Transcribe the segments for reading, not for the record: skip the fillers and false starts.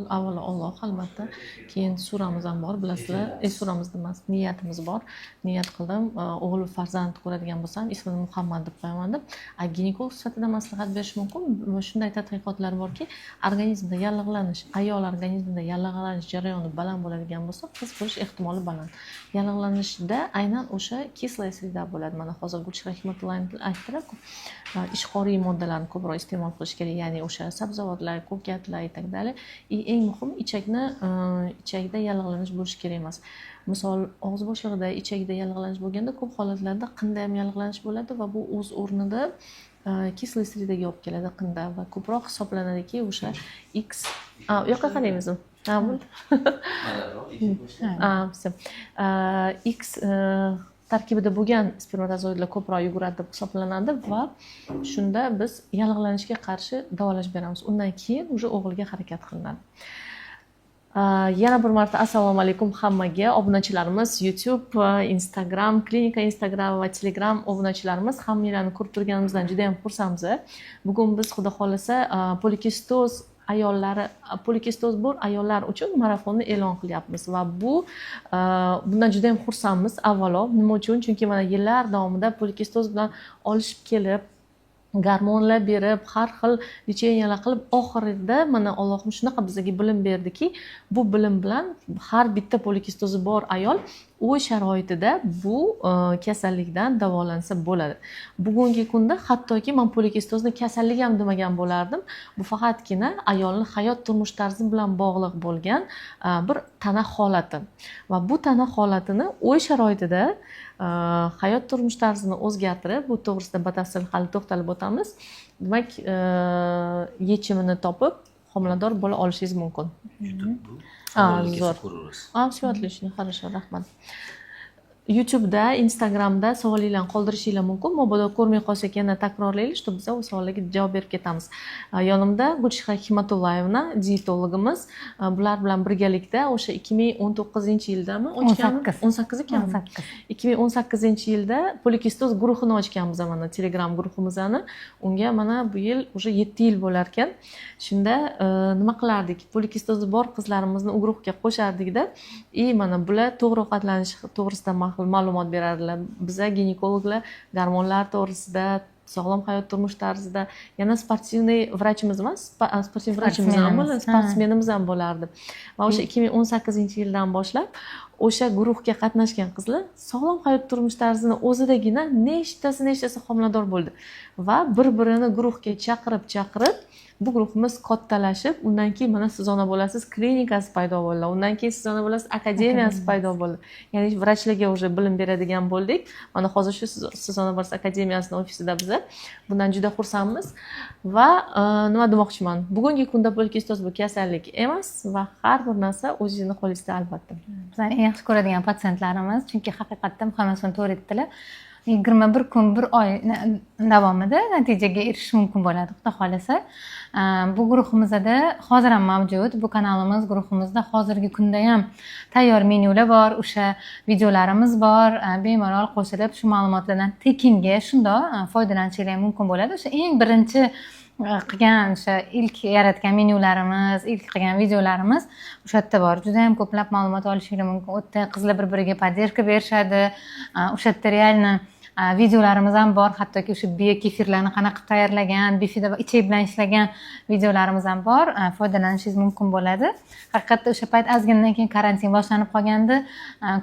Avvalo Alloh, albatta. Keyin suramiz ham bor, bilasizlar. Suramiz emas, niyatimiz bor. Niyat qildim, o'g'il farzand ko'radigan bo'lsam, ismini Muhammad deb qo'yaman deb. Ginekolog sifatida maslahat berish mumkin. Shunday tadqiqotlar borki, organizmda yallig'lanish, ayol organizmida yallig'lanish jarayoni baland bo'ladigan bo'lsa, qiz bo'lish ehtimoli baland. Yallig'lanishda aynan o'sha kislая sreda bo'ladi. Mana hozir Gulchehra Hikmatullayeva aytdilar-ku, ishqoriy moddalarni ko'proq iste'mol qilish kerak, ya'ni o'sha sabzavotlar, ko'katlar va tak dalay. Eng muhim ichakda yallig'lanish bo'lishi kerak emas. Misol, og'iz bo'shlig'ida, ichakda yallig'lanish bo'lganda ko'p holatlarda qinda ham yallig'lanish bo'ladi va bu o'z o'rnida kislая sredaga olib keladi qinda va ko'proq hisoblanadiki o'sha X u yoqqa qaraymizmi? X tarkibida bo'lgan spermatozoidlar ko'proq yuguradi deb hisoblanadi va shunda biz yallig'lanishga qarshi davolash beramiz. Undan keyin уже o'g'ilga harakat qilinadi. Yana bir marta assalomu alaykum hammaga, obunachilarimiz, YouTube, Instagram, klinika Instagram va Telegram obunachilarimiz, hammanglarni ko'rib turganimizdan juda ham xursandmiz. Bugun biz xudo xolasa polikistoz bor ayollar uchun marafonni e'lon qilyapmiz va bundan juda ham xursandmiz. Avvalo, nima uchun? Chunki mana yillar davomida polikistoz bilan olishib kelib, gormonlar berib, har xil lecheniyalar qilib, oxirida mana Allohim shunaqa bizga bilim berdiki, bu bilim bilan har bitta polikistozi bor ayol uy sharoitida bu kasallikdan davolansa bo'ladi. Bugungi kunda hattoki men polikistozni kasallik ham demagan bo'lardim. Bu faqatgina ayolning hayot turmush tarzi bilan bog'liq bo'lgan bir tana holati. Va bu tana holatini uy sharoitida hayot turmush tarzini o'zgartirib, bu to'g'risida batafsil hali to'xtalib o'tamiz. Demak, yechimini topib homilador bo'la olishingiz mumkin. Zo'r. Все отлично, хорошо, rahmat. YouTube'da, Instagram'da savolinglarni qoldirishinglar mumkin. Mabodo ko'rmay qolsak yana takrorlaylik, чтобы biz o'z savollarga javob berib ketamiz. Yonimda Gulchehra Hikmatullayevna, diyetologimiz. Bular bilan birgalikda o'sha 2019-yildami ochganmiz? 18 ekanmi? 2018-yilda polikistoz guruhini ochganmiz mana Telegram guruhimizni. Unga mana bu yil уже 7 yil bo'lar ekan. Shunda nima qilardik? Polikistozi bor qizlarimizni u guruhga qo'shardik-da, mana bular to'g'ri ovqatlanish to'g'risida ma'lumot beradilar. Biza ginekologlar gormonlar to'g'risida, sog'lom hayot turmush tarzida, yana sportivniy vrachimiz emas, sportiv vrachimiz ham bo'ladi, sportsmenimiz ham bo'lardi. Va o'sha 2018-yildan boshlab o'sha guruhga qatnashgan qizlar sog'lom hayot turmush tarzini o'zidagina nechtasi homilador bo'ldi va bir-birini guruhga chaqirib bu guruhimiz kattalashib, undan keyin mana siz ona bo'lasiz klinikasi paydo bo'ldi. Undan keyin siz ona bo'lasiz akademiyasi paydo bo'ldi. Ya'ni vrachlarga уже bilim beradigan bo'ldik. Mana hozir shu siz ona bo'lasiz akademiyasining ofisida biz. Bundan juda xursandmiz va nima demoqchiman? Bugungi kunda polikistoz bu kasallik emas va har bir narsa o'zingizning qo'lingizda albatta. Bizning eng yaxshi ko'radigan patsientlarimiz, chunki haqiqatdan hammasini to'g'ri aytdilar. 21 kun, 1 oy davomida natijaga erishish mumkin bo'ladi, xudo xolasa. Bu guruhimizda hozir ham mavjud. Bu kanalimiz guruhimizda hozirgi kunda ham tayyor menyular bor, o'sha videolarimiz bor. Bemalol qo'shilib, shu ma'lumotlardan tekinga shundoq foydalanishingiz mumkin bo'ladi. O'sha eng birinchi qilgan o'sha ilk yaratgan menyularimiz, ilk qilgan videolarimiz o'sha yerda bor. Juda ham ko'plab ma'lumot olishingiz mumkin. U yerda qizlar bir-biriga podдержка berishadi. O'sha yerda realni videolarimiz ham bor. Hattoki o'sha biya kefirlarni qanaqa tayyorlagan, bifida va ichak bilan ishlagan videolarimiz ham bor. Foydalanishingiz mumkin bo'ladi. Haqiqatda o'sha payt ozgindan keyin karantin boshlanib qolgandi.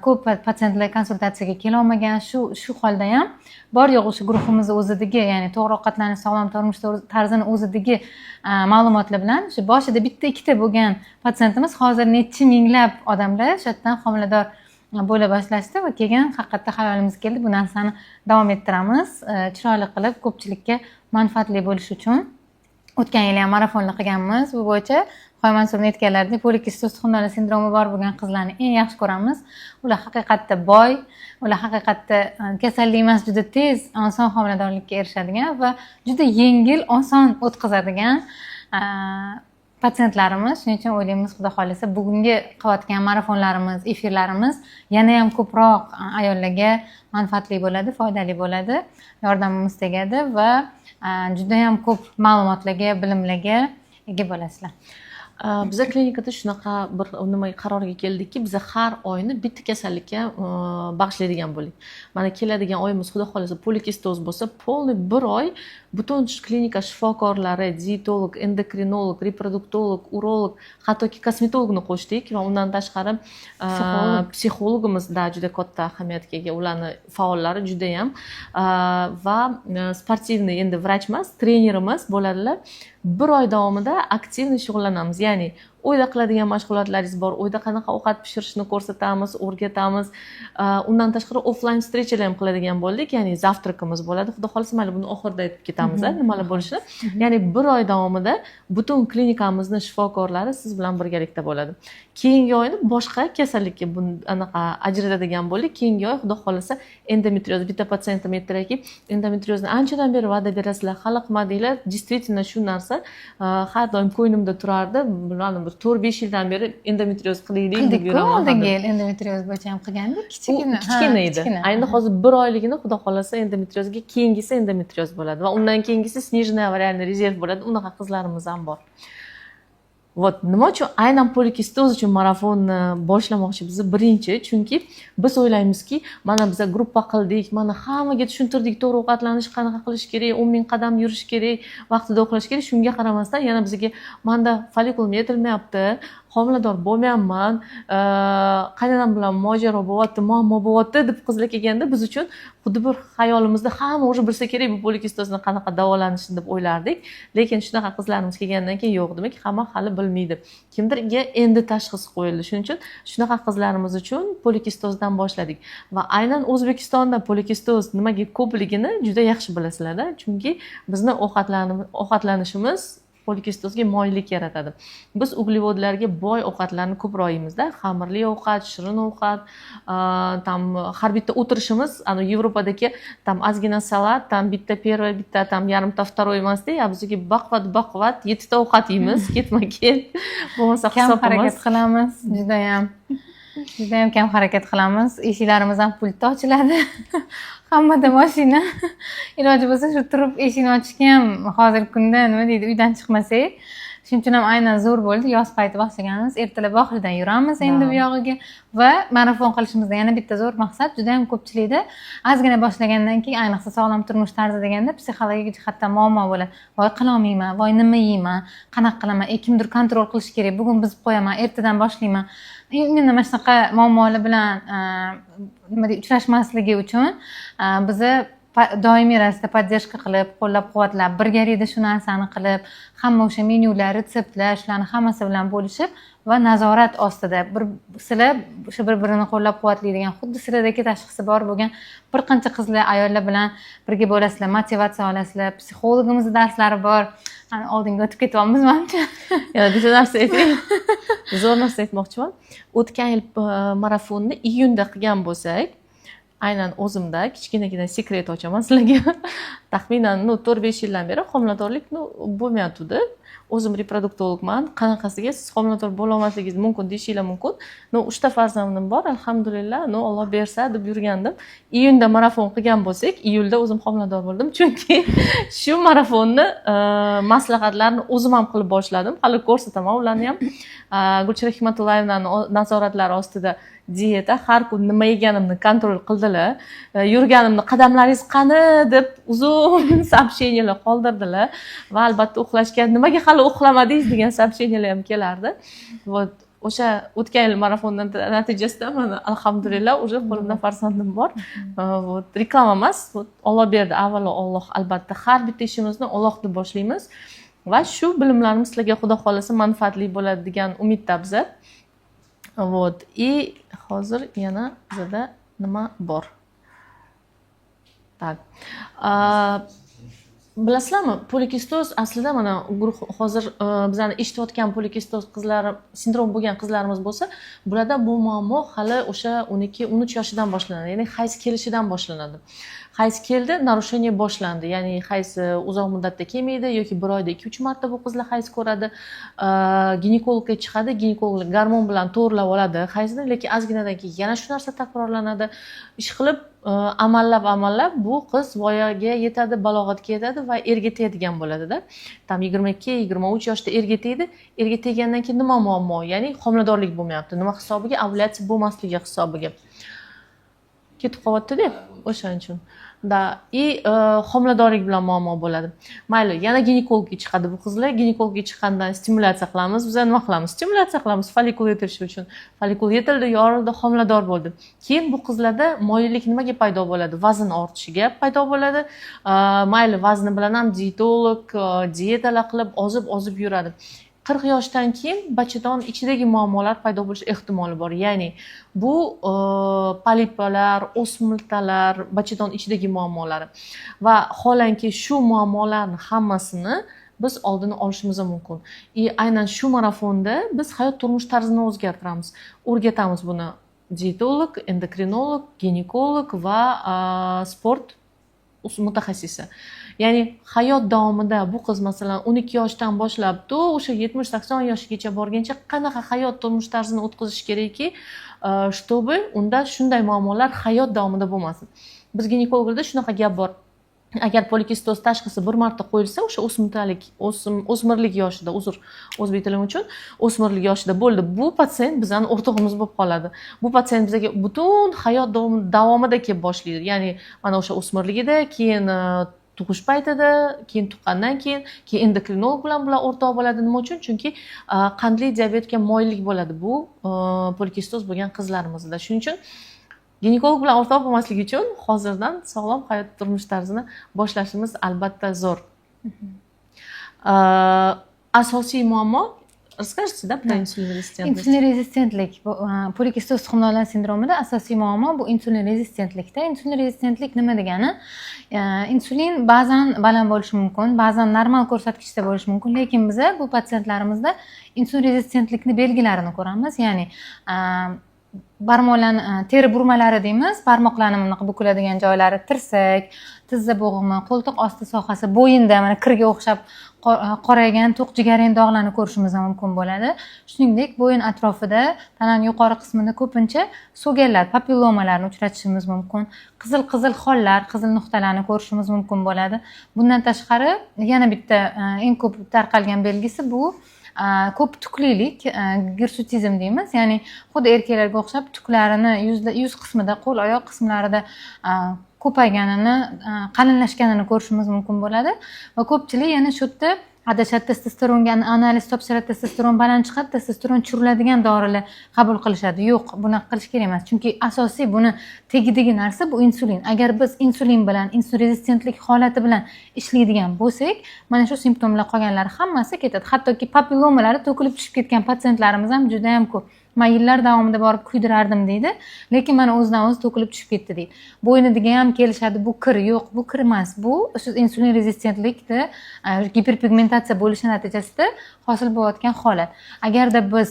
Ko'p patsientlar konsultatsiyaga kela olmagan. Shu holda ham bor yo'q o'sha guruhimiz o'zidagi, ya'ni to'g'ri ovqatlanish, sog'lom turmush tarzini o'zidagi ma'lumotlar bilan shu boshida bitta ikkita bo'lgan patsientimiz hozir necha minglab odamlar shu yerdan homilador bo'la boshlashdi va keyin haqiqatda xayolimiz keldi, bu narsani davom ettiramiz, chiroyli qilib ko'pchilikka manfaatli bo'lishi uchun. O'tgan yil ham marafonlar qilganmiz. Bu bo'yicha Xo'ja Mansurning aytganlaridek polikistoz tuxumdonli sindromi bor bo'lgan qizlarni eng yaxshi ko'ramiz. Ular haqiqatda boy, ular haqiqatda kasallik emas, juda tez, oson homiladorlikka erishadigan va juda yengil, oson o'tkazadigan patsientlarimiz. Shuning uchun o'ylaymiz, xudo xolasa bugungi qilayotgan marafonlarimiz, efirlarimiz yana ham ko'proq ayollarga manfaatli bo'ladi, foydali bo'ladi, yordamimiz tegadi va juda ham ko'p ma'lumotlarga, bilimlarga ega bo'lasizlar. Biza klinikada shunaqa bir nima qarorga keldikki, biza har oyni bitta kasallikka bag'ishlaydigan bo'ldik. Mana keladigan oyimiz xudo xolasa polikistoz bo'lsa, polniy bir oy butun klinika shifokorlari, dietolog, endokrinolog, reproduktolog, urolog, hattoki kosmetologni qo'shdik va undan tashqari psixologimiz juda katta ahamiyatga ega, ularni faollari juda ham va sportivniy endi vrach emas, trenerimiz bo'ladilar. Bir oy davomida aktivniy shug'ullanamiz. Ya'ni uyda qiladigan mashg'ulotlaringiz bor, uyda qanaqa ovqat pishirishni ko'rsatamiz, o'rgatamiz. Undan tashqari offline vstrechalar ham qiladigan bo'ldik, ya'ni zavtrakimiz bo'ladi. Xudo xolasa mayli buni oxirida aytib ketamiz, nimalar bo'lishini. Ya'ni bir oy davomida butun klinikamizni shifokorlari siz bilan birgalikda bo'ladi. Keyingi oyni boshqa kasallikka anaqa ajratadigan bo'ldik. Keyingi oy xudo xolasa endometrioz. Bitta patsiyentim aytdilarki, endometriozni anchadan beri va'da berasizlar, hali qilmadinglar. Действительно shu narsa har doim ko'nglimda turardi. Bilmadim, 4-5 yildan beri endometrioz qilaylik deb yuraman. Oldingi yil endometrioz bo'yicha ham qilgandik, kichkina edi. Endi hozir bir oyligini xudo xolasa endometriozga, keyingisi endometrioz bo'ladi va undan keyingisi сниженный авариальный резерв bo'ladi. Unaqa qizlarimiz ham bor. Вот nima uchun aynan polikistoz uchun marafonni boshlamoqchimiz? Birinchi, chunki biz o'ylaymizki, mana biz gruppa qildik, mana hammaga tushuntirdik, to'g'ri ovqatlanish qanaqa qilish kerak, 10 000 qadam yurish kerak, vaqtida uxlash kerak. Shunga qaramasdan yana bizga manda folikulim yetilmayapti, homilador bo'lmayapman, qaynonam bilan mojaro bo'lyapti, muammo bo'lyapti deb qizlar kelganda biz uchun xuddi bir xayolimizda hamma o'sha bilsa kerak bu polikistozni qanaqa davolanishini deb o'ylardik. Lekin shunaqa qizlarimiz kelgandan keyin yo'q, demak hamma hali bilmaydi. Kimdirga endi tashxis qo'yildi. Shuning uchun shunaqa qizlarimiz uchun polikistozdan boshladik va aynan O'zbekistonda polikistoz nimaga ko'pligini juda yaxshi bilasizlar-da, chunki bizni ovqatlanishimiz polikistozga moyillik yaratadi. Biz uglevodlarga boy ovqatlarni ko'proq yeymiz-da, xamirli ovqat, shirin ovqat, tam har bitta o'tirishimiz, ana Yevropadagi tam ozgina salat, tam bitta первый, bitta tam yarimta второй emasda, bizga baqvat 7 ta ovqat yeymiz, ketma-ket. Bo'lmasa hisob harakat qilamiz, juda ham kam harakat qilamiz. Eshiklarimiz ham pultda ochiladi. Hammada mashina. Iloji bo'lsa shu turib eshikni ochishga ham hozirgi kunda nima deydi, uydan chiqmasak. Shuning uchun ham aynan zo'r bo'ldi. Yoz payti boshlaganmiz. Ertalab oxiridan yuramiz endi bu yog'iga va marafon qilishimizda yana bitta zo'r maqsad, juda ham ko'pchilikda ozgina boshlagandan keyin, ayniqsa sog'lom turmush tarzi deganda psixologik jihatdan muammo bo'ladi. Voy qila olmayman, voy nima yeyman, qanaqa qilaman, kimdir kontrol qilish kerak, bugun buzib qo'yaman, ertadan boshlayman. Endi mana shunaqa muammolar bilan nima deydi, uchrashmasligi uchun bizni doimiy ravishda podдержка qilib, qo'llab-quvvatlab, birgalikda shu narsani qilib, hamma o'sha menyular, retseptlar, shularni hammasi bilan bo'lishib va nazorat ostida sizlar o'sha bir-birini qo'llab-quvvatlaydigan, xuddi sizlardagi tashxisi bor bo'lgan bir qancha qizlar, ayollar bilan birga bo'lasizlar, motivatsiya olasizlar, psixologimizning darslari bor. Oldinga o'tib ketyapmiz menimcha. Yana bitta narsa aytay. Zo'r narsa aytmoqchiman. O'tgan yil marafonni iyunda qilgan bo'lsak, aynan o'zimda kichkinagina sekret ochaman sizlarga. Taxminan 4-5 yildan beri homiladorlik bo'lmayotdi. O'zim reproduktologman. Qanaqasiga siz homilador bo'la olmasligingiz mumkin deyishinglar mumkin. 3 ta farzandim bor, alhamdulillah. Alloh bersa deb yurgandim. Iyunda marafon qilgan bo'lsak, iyulda o'zim homilador bo'ldim. Chunki shu marafonni maslahatlarni o'zim ham qilib boshladim. Hali ko'rsataman ularni ham. Gulchira Hikmatullayevnaning nazoratlari ostida dieta, har kun nima yeganimni kontrol qildilar. Yurganimni qadamlaringiz qani deb uzun сообщениyalar qoldirdilar va albatta uxlashga nimaga hali uxlamadingiz degan сообщениyalar ham kelardi. Вот o'sha o'tgan yil marafondan natijasida mana alhamdulillah уже qo'limda farzandim bor. Вот reklama emas, Alloh berdi. Avvalo Alloh, albatta har bitta ishimizni Alloh deb boshlaymiz va shu bilimlarimiz sizlarga xudo xolasa manfaatli bo'ladi degan umidda biz. Вот и hozir yana bizda nima bor? Так. Bilasizlarmi, polikistoz aslida mana guruh hozir bizani eshitayotgan polikistoz qizlar, sindrom bo'lgan qizlarimiz bo'lsa, bularda bu muammo hali o'sha 12-13 yoshidan boshlanadi, ya'ni hayz kelishidan boshlanadi. hayz keldi, narushение boshlandi. Ya'ni hayz uzoq muddatda kelmaydi yoki bir oyda 2-3 marta bu qizlar hayz ko'radi. Ginekologga chiqadi, ginekolog gormon bilan to'g'rilab oladi hayzni, lekin ozginadan keyin yana shu narsa takrorlanadi. Ish qilib amallab bu qiz voyaga yetadi, balog'atga yetadi va erga tegadigan bo'ladi-da. Tam 22-23 yoshda erga tegdi. Erga teggandan keyin nima muammo? Ya'ni homiladorlik bo'lmayapti. Nima hisobiga? Ovulyatsiya bo'lmasligi hisobiga. Ketib qolyapti-da, o'shaning uchun. Homiladorlik bilan muammo bo'ladi. Mayli, yana ginekologga chiqadi bu qizlar. Ginekologga chiqqandan stimulyatsiya qilamiz. Biz nima qilamiz? Stimulyatsiya qilamiz folikul yetilishi uchun. Folikul yetildi, yorildi, homilador bo'ldi. Keyin bu qizlarda moyillik nimaga paydo bo'ladi? Vazn ortishiga paydo bo'ladi. Mayli, vazni bilan ham dietolog, dietalar qilib ozib yuradi. 40 yoshdan keyin bachadon ichidagi muammolar paydo bo'lish ehtimoli bor. Ya'ni bu polipalar, o'smirtalar, bachadon ichidagi muammolari va holanki shu muammolarni hammasini biz oldini olishimiz mumkin. Aynan shu marafonda biz hayot turmush tarzini o'zgartiramiz. O'rgatamiz buni dietolog, endokrinolog, ginekolog va sport mutaxassisi. Ya'ni hayot davomida bu qiz masalan 12 yoshdan boshlab o'sha 70-80 yoshgacha borguncha qanaqa hayot turmush tarzini o'tkazish kerakki, чтобы unda shunday muammolar hayot davomida bo'lmasin. Biz ginekologlarda shunaqa gap bor. Agar polikistoz tashxisi bir marta qo'yilsa, o'sha o'smirlik yoshida, o'zbek tili uchun o'smirlik yoshida bo'ldi. Bu patsient bizning o'rtog'imiz bo'lib qoladi. Bu patsient bizga butun hayot davomida kelib boshlaydi. Ya'ni mana o'sha o'smirligida, keyin tug'ish paytida, keyin tuqqandan keyin endokrinolog bilan bular o'rtoq bo'ladi. Nima uchun? Chunki qandli diabetga moyillik bo'ladi bu polikistoz bo'lgan qizlarimizda. Shuning uchun ginekolog bilan o'rtoq bo'lmasligi uchun hozirdan sog'lom hayot turmush tarzini boshlashimiz albatta zo'r. Asosiy muammo расскажите, про insulin rezistentlik. Insulin rezistentlik, polikistoz tuxumdonlar sindromida asosiy muammo bu insulin rezistentlikda. Insulin rezistentlik nima degani? Insulin ba'zan baland bo'lishi mumkin, ba'zan normal ko'rsatkichda bo'lishi mumkin, lekin biz bu patsientlarimizda insulin rezistentlikni belgilarini ko'ramiz. Ya'ni barmoqlarni teri burmalari deymiz, barmoqlarni bunaqa bukiladigan joylari, tirsak, tizza bo'g'imi, qo'ltiq osti sohasi, bo'yinda mana kirga o'xshab qoraygan to'q jigarrang dog'larni ko'rishimiz mumkin bo'ladi. Shuningdek, bo'yin atrofida, tananing yuqori qismida ko'pincha so'gallar, papillomalarni uchratishimiz mumkin. Qizil hollar, qizil nuqtalarni ko'rishimiz mumkin bo'ladi. Bundan tashqari, yana bitta eng ko'p tarqalgan belgisi bu ko'p tuklilik, girsutizm deymiz. Ya'ni xuddi erkaklarga o'xshab tuklarini yuz qismida, qo'l oyoq qismlarida ko'payganini, qalinlashganini ko'rishimiz mumkin bo'ladi va ko'pchilik yana shu yerda adashadi, testosteronga analiz topshiradi, testosteron baland chiqadi, testosteron tushiriladigan dorilar qabul qilishadi. Yo'q, bunaqa qilish kerak emas. Chunki asosiy buni tegidagi narsa bu insulin. Agar biz insulin bilan, insulin rezistentlik holati bilan ishlaydigan bo'lsak, mana shu simptomlar qolganlari hammasi ketadi. Hattoki papillomalari to'kilib tushib ketgan patsientlarimiz ham juda ham ko'p. Men yillar davomida borib kuydirardim deydi, lekin mana o'zidan o'zi to'kilib tushib ketdi deydi. Bo'yniga ham kelishadi, bu kir, yo'q, bu kir emas. Bu insulin rezistentlikda giperpigmentatsiya bo'lishi natijasida hosil bo'layotgan holat. Agarda biz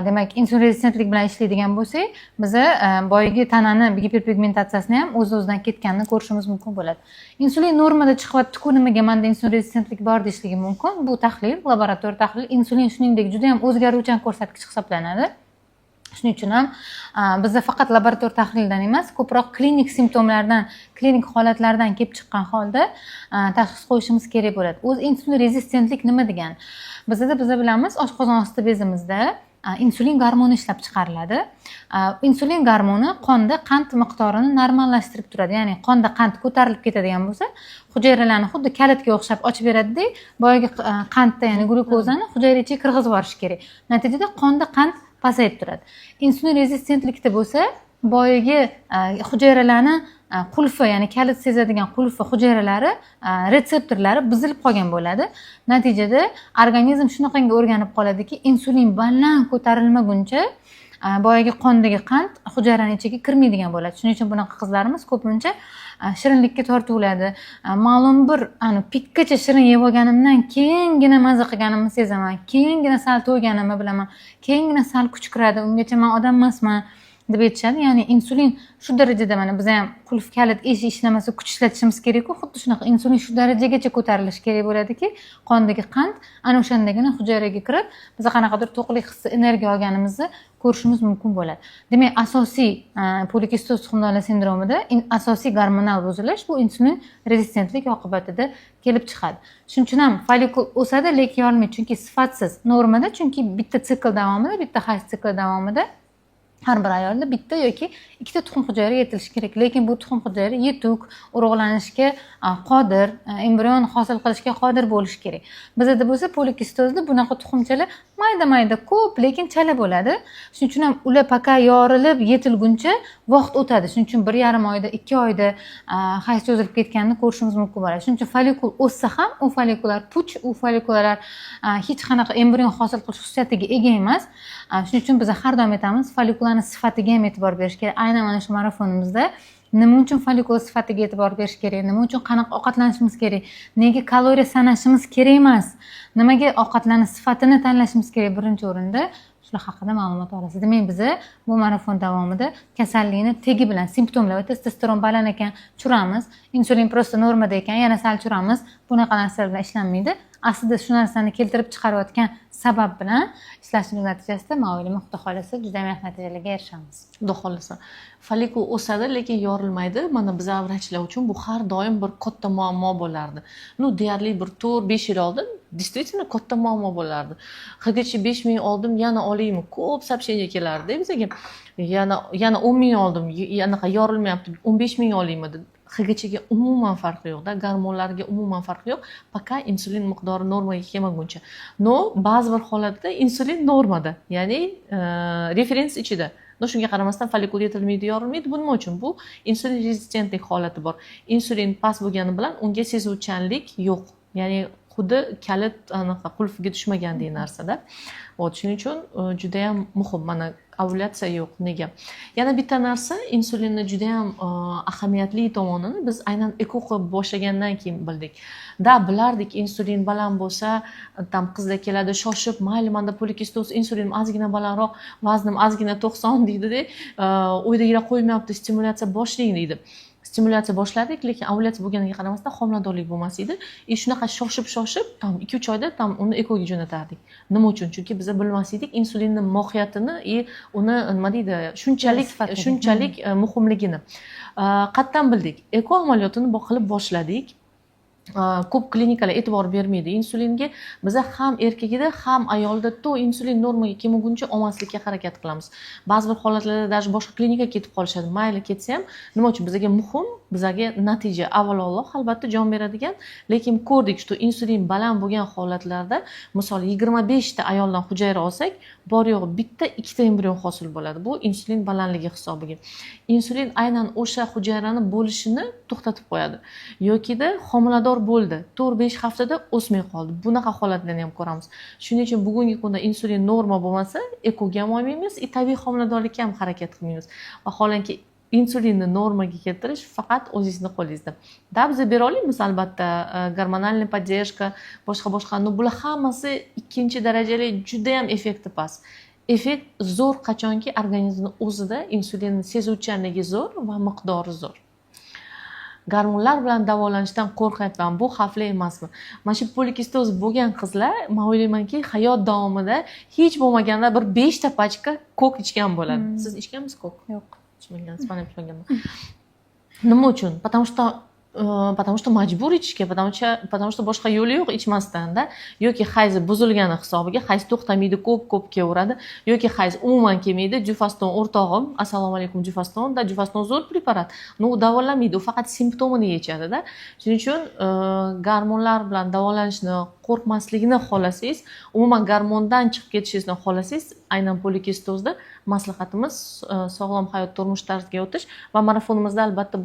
demak insulin rezistentlik bilan ishlaydigan bo'lsak, biz boyagi tanani giperpigmentatsiyasini ham o'z-o'zidan ketganini ko'rishimiz mumkin bo'ladi. Insulin normada chiqyapti-ku, nimaga menda insulin rezistentlik bor deyishligi mumkin. Bu tahlil, laborator tahlil. Insulin shuningdek juda ham o'zgaruvchan ko'rsatkich hisoblanadi. Shuning uchun ham bizda faqat laborator tahlildan emas, ko'proq klinik simptomlardan, klinik holatlardan kelib chiqqan holda tashxis qo'yishimiz kerak bo'ladi. O'zi insulin rezistentlik nima degani? Biz bilamiz, oshqozon osti bezimizda insulin gormoni ishlab chiqariladi. Insulin gormoni qonda qand miqdorini normallashtirib turadi. Ya'ni qonda qand ko'tarilib ketadigan bo'lsa, hujayralarni xuddi kalitga o'xshab ochib beradi-da, boyagi qandda, ya'ni glyukozani hujayra ichiga kirgizib yuborish kerak. Natijada qonda qand pasayib turadi. Insulin rezistentlikda bo'lsa, boyagi hujayralarni qulfi, ya'ni kalit sezadigan qulfi hujayralari, retseptorlari buzilib qolgan bo'ladi. Natijada organizm shunaqangi o'rganib qoladiki, insulin baland ko'tarilmaguncha boyagi qondagi qand hujayraning ichiga kirmaydigan bo'ladi. Shuning uchun bunaqa qizlarimiz ko'pincha shirinlikka tortuvladi. Ma'lum bir pikkacha shirin yeb olganimdan keyingina maza qilganimni sezaman, keyingina sal to'yganimni bilaman, keyingina sal kuch kiradi, ungacha men odam emasman. deb aytishadi. Ya'ni insulin shu darajada mana biz ham qulf kalit ishlamasa kuch ishlatishimiz kerak-ku, xuddi shunaqa insulin shu darajagacha ko'tarilishi kerak bo'ladiki, qondagi qand ana o'shandagina hujayraga kirib, biz qanaqadir to'qlik hissi, energiya olganimizni ko'rishimiz mumkin bo'ladi. Demak, asosiy polikistoz tuxumdonlar sindromida asosiy gormonal buzilish bu insulin rezistentlik oqibatida kelib chiqadi. Shuning uchun ham folikul o'sadi, lekin yorilmaydi, chunki sifatsiz normada, chunki bitta sikl davomida, bitta hayz sikli davomida har bir ayolda bitta yoki ikkita tuxum hujayra yetilishi kerak. Lekin bu tuxum hujayra yetuk, urug'lanishga qodir, embrion hosil qilishga qodir bo'lishi kerak. Bizda bo'lsa polikistozda bunaqa tuxumchalar mayda-mayda ko'p, lekin chala bo'ladi. Shuning uchun ham ular paka yorilib yetilguncha vaqt o'tadi. Shuning uchun 1,5 oyda, 2 oyda hayz cho'zilib ketganini ko'rishimiz mumkin bo'ladi. Shuning uchun folikul o'ssa ham u folikular puch, u folikular hech qanaqa embrion hosil qilish xususiyatiga ega emas. Shuning uchun biz har doim aytamiz, folikularning sifatiga ham e'tibor berish kerak. Aynan mana shu marafonimizda nima uchun folikul sifatiga e'tibor berish kerak, nima uchun qanaqa ovqatlanishimiz kerak, nega kaloriya sanashimiz kerak emas, nimaga ovqatlarning sifatini tanlashimiz kerak birinchi o'rinda shular haqida ma'lumot olasiz. Demak, biz bu marafon davomida kasallikni tegi bilan simptomlar, testosteron baland ekan churamiz, insulin prosta normada ekan yana sal churamiz, bunaqa narsalar bilan ishlanmaydi. Aslida shu narsani keltirib chiqarayotgan sabab bilan ishlashimiz natijasida men o'ylayman, Xudo xohlasa juda yaxshi natijalarga erishamiz. Xudo xohlasa. Folikul o'sadi, lekin yorilmaydi. Mana biz vrachlar uchun bu har doim bir katta muammo bo'lardi. Deyarli bir 4-5 yil oldin действительно katta muammo bo'lardi. HGC 5000 oldim, yana olaymi? Ko'p soобщение kelardi bizga. Yana 10,000 oldim, anaqa yorilmayapti. 15,000 olaymi dedi. HGCga umuman farqi yo'q-da, gormonlarga umuman farqi yo'q. Paka insulin miqdori normaga kelmaguncha. Ba'zi bir holatda insulin normada, ya'ni referens ichida. Shunga qaramasdan folikul yetilmaydi, yorilmaydi. Bu nima uchun? Bu insulin rezistentlik holati bor. Insulin past bo'lgani bilan unga sezuvchanlik yo'q. Ya'ni xuddi kalit anaqa qulfiga tushmagandek narsada. Shuning uchun juda ham muhim. Mana ovulyatsiya yo'q. Nega? Yana bitta narsa, insulinni juda ham ahamiyatli tomonini biz aynan eko qilib boshlagandan keyin bildik. Bilardik, insulin baland bo'lsa, qizlar keladi, shoshib, mayli menda polikistoz, insulinim ozgina balandroq, vaznim ozgina 90 deydi-da, o'ydagilar qo'ymayapti, stimulyatsiya boshlang deydi. Stimulyatsiya boshladik, lekin ovulyatsiya bo'lganiga qaramasdan homiladorlik bo'lmas edi. Shunaqa shoshib 2-3 oyda uni ekoga jo'natardik. Nima uchun? Chunki biz bilmas edik insulinning mohiyatini, uni nima deydi, shunchalik muhimligini. Qattan bildik. Eko amaliyotini qilib boshladik. Ko'p klinikalar e'tibor bermaydi insulinga. Biz ham erkagida, ham ayolda insulin normaga kelmaguncha olmaslikka harakat qilamiz. Ba'zi bir holatlarda даже boshqa klinikaga ketib qolishadi. Mayli ketsa ham, nima uchun? Bizga muhim, bizga natija. Avvalo Alloh albatta jon beradigan, lekin ko'rdik, что insulin baland bo'lgan holatlarda, misol 25 ta ayoldan hujayra olsak, bor yo'q bitta, ikkita embrion hosil bo'ladi. Bu insulin balandligi hisobiga. Insulin aynan o'sha hujayrani bo'lishini to'xtatib qo'yadi. Yokida homilador bo'ldi, 4-5 haftada o'smay qoldi. Bunaqa holatlarni ham ko'ramiz. Shuning uchun bugungi kunda insulin norma bo'lmasa, ekoga ham olmaymiz, tabiiy homiladorlikka ham harakat qilmaymiz. Vaholanki insulinni normaga keltirish faqat o'zingizning qo'lingizda. Biz bera olamiz albatta, gormonalniy podдержка, boshqa, bular hammasi ikkinchi darajali, juda ham effekti past. Effekt zo'r qachonki organizmning o'zida insulinni sezuvchanligi zo'r va miqdori zo'r. Gormonlar bilan davolanishdan qo'rqyapman. Bu xavfli emasmi? Mana shu polikistoz bo'lgan qizlar, men o'ylaymanki, hayot davomida hech bo'lmaganda bir 5 ta pachka kok ichgan bo'ladi. Siz ichganmisiz kok? Yo'q. Ichmagan, ichmaganman. Nima uchun? Потому что majbur ichishga, потому что boshqa yo'li yo'q ichmasdan-da, yoki hayzi buzilgani hisobiga, hayz to'xtamaydi, ko'p kelaveradi, yoki hayz umuman kelmaydi. Jufaston o'rtog'im, assalomu alaykum Jufaston, Jufaston zo'r preparat. Davolamaydi, u faqat simptomini yechadi-da. Shuning uchun gormonlar bilan davolanishni qo'rqmasligini xohlasangiz, umuman gormondan chiqib ketishingizni xohlasangiz, aynan polikistozda maslahatimiz sog'lom hayot, turmush tarziga o'tish va marafonimizda albatta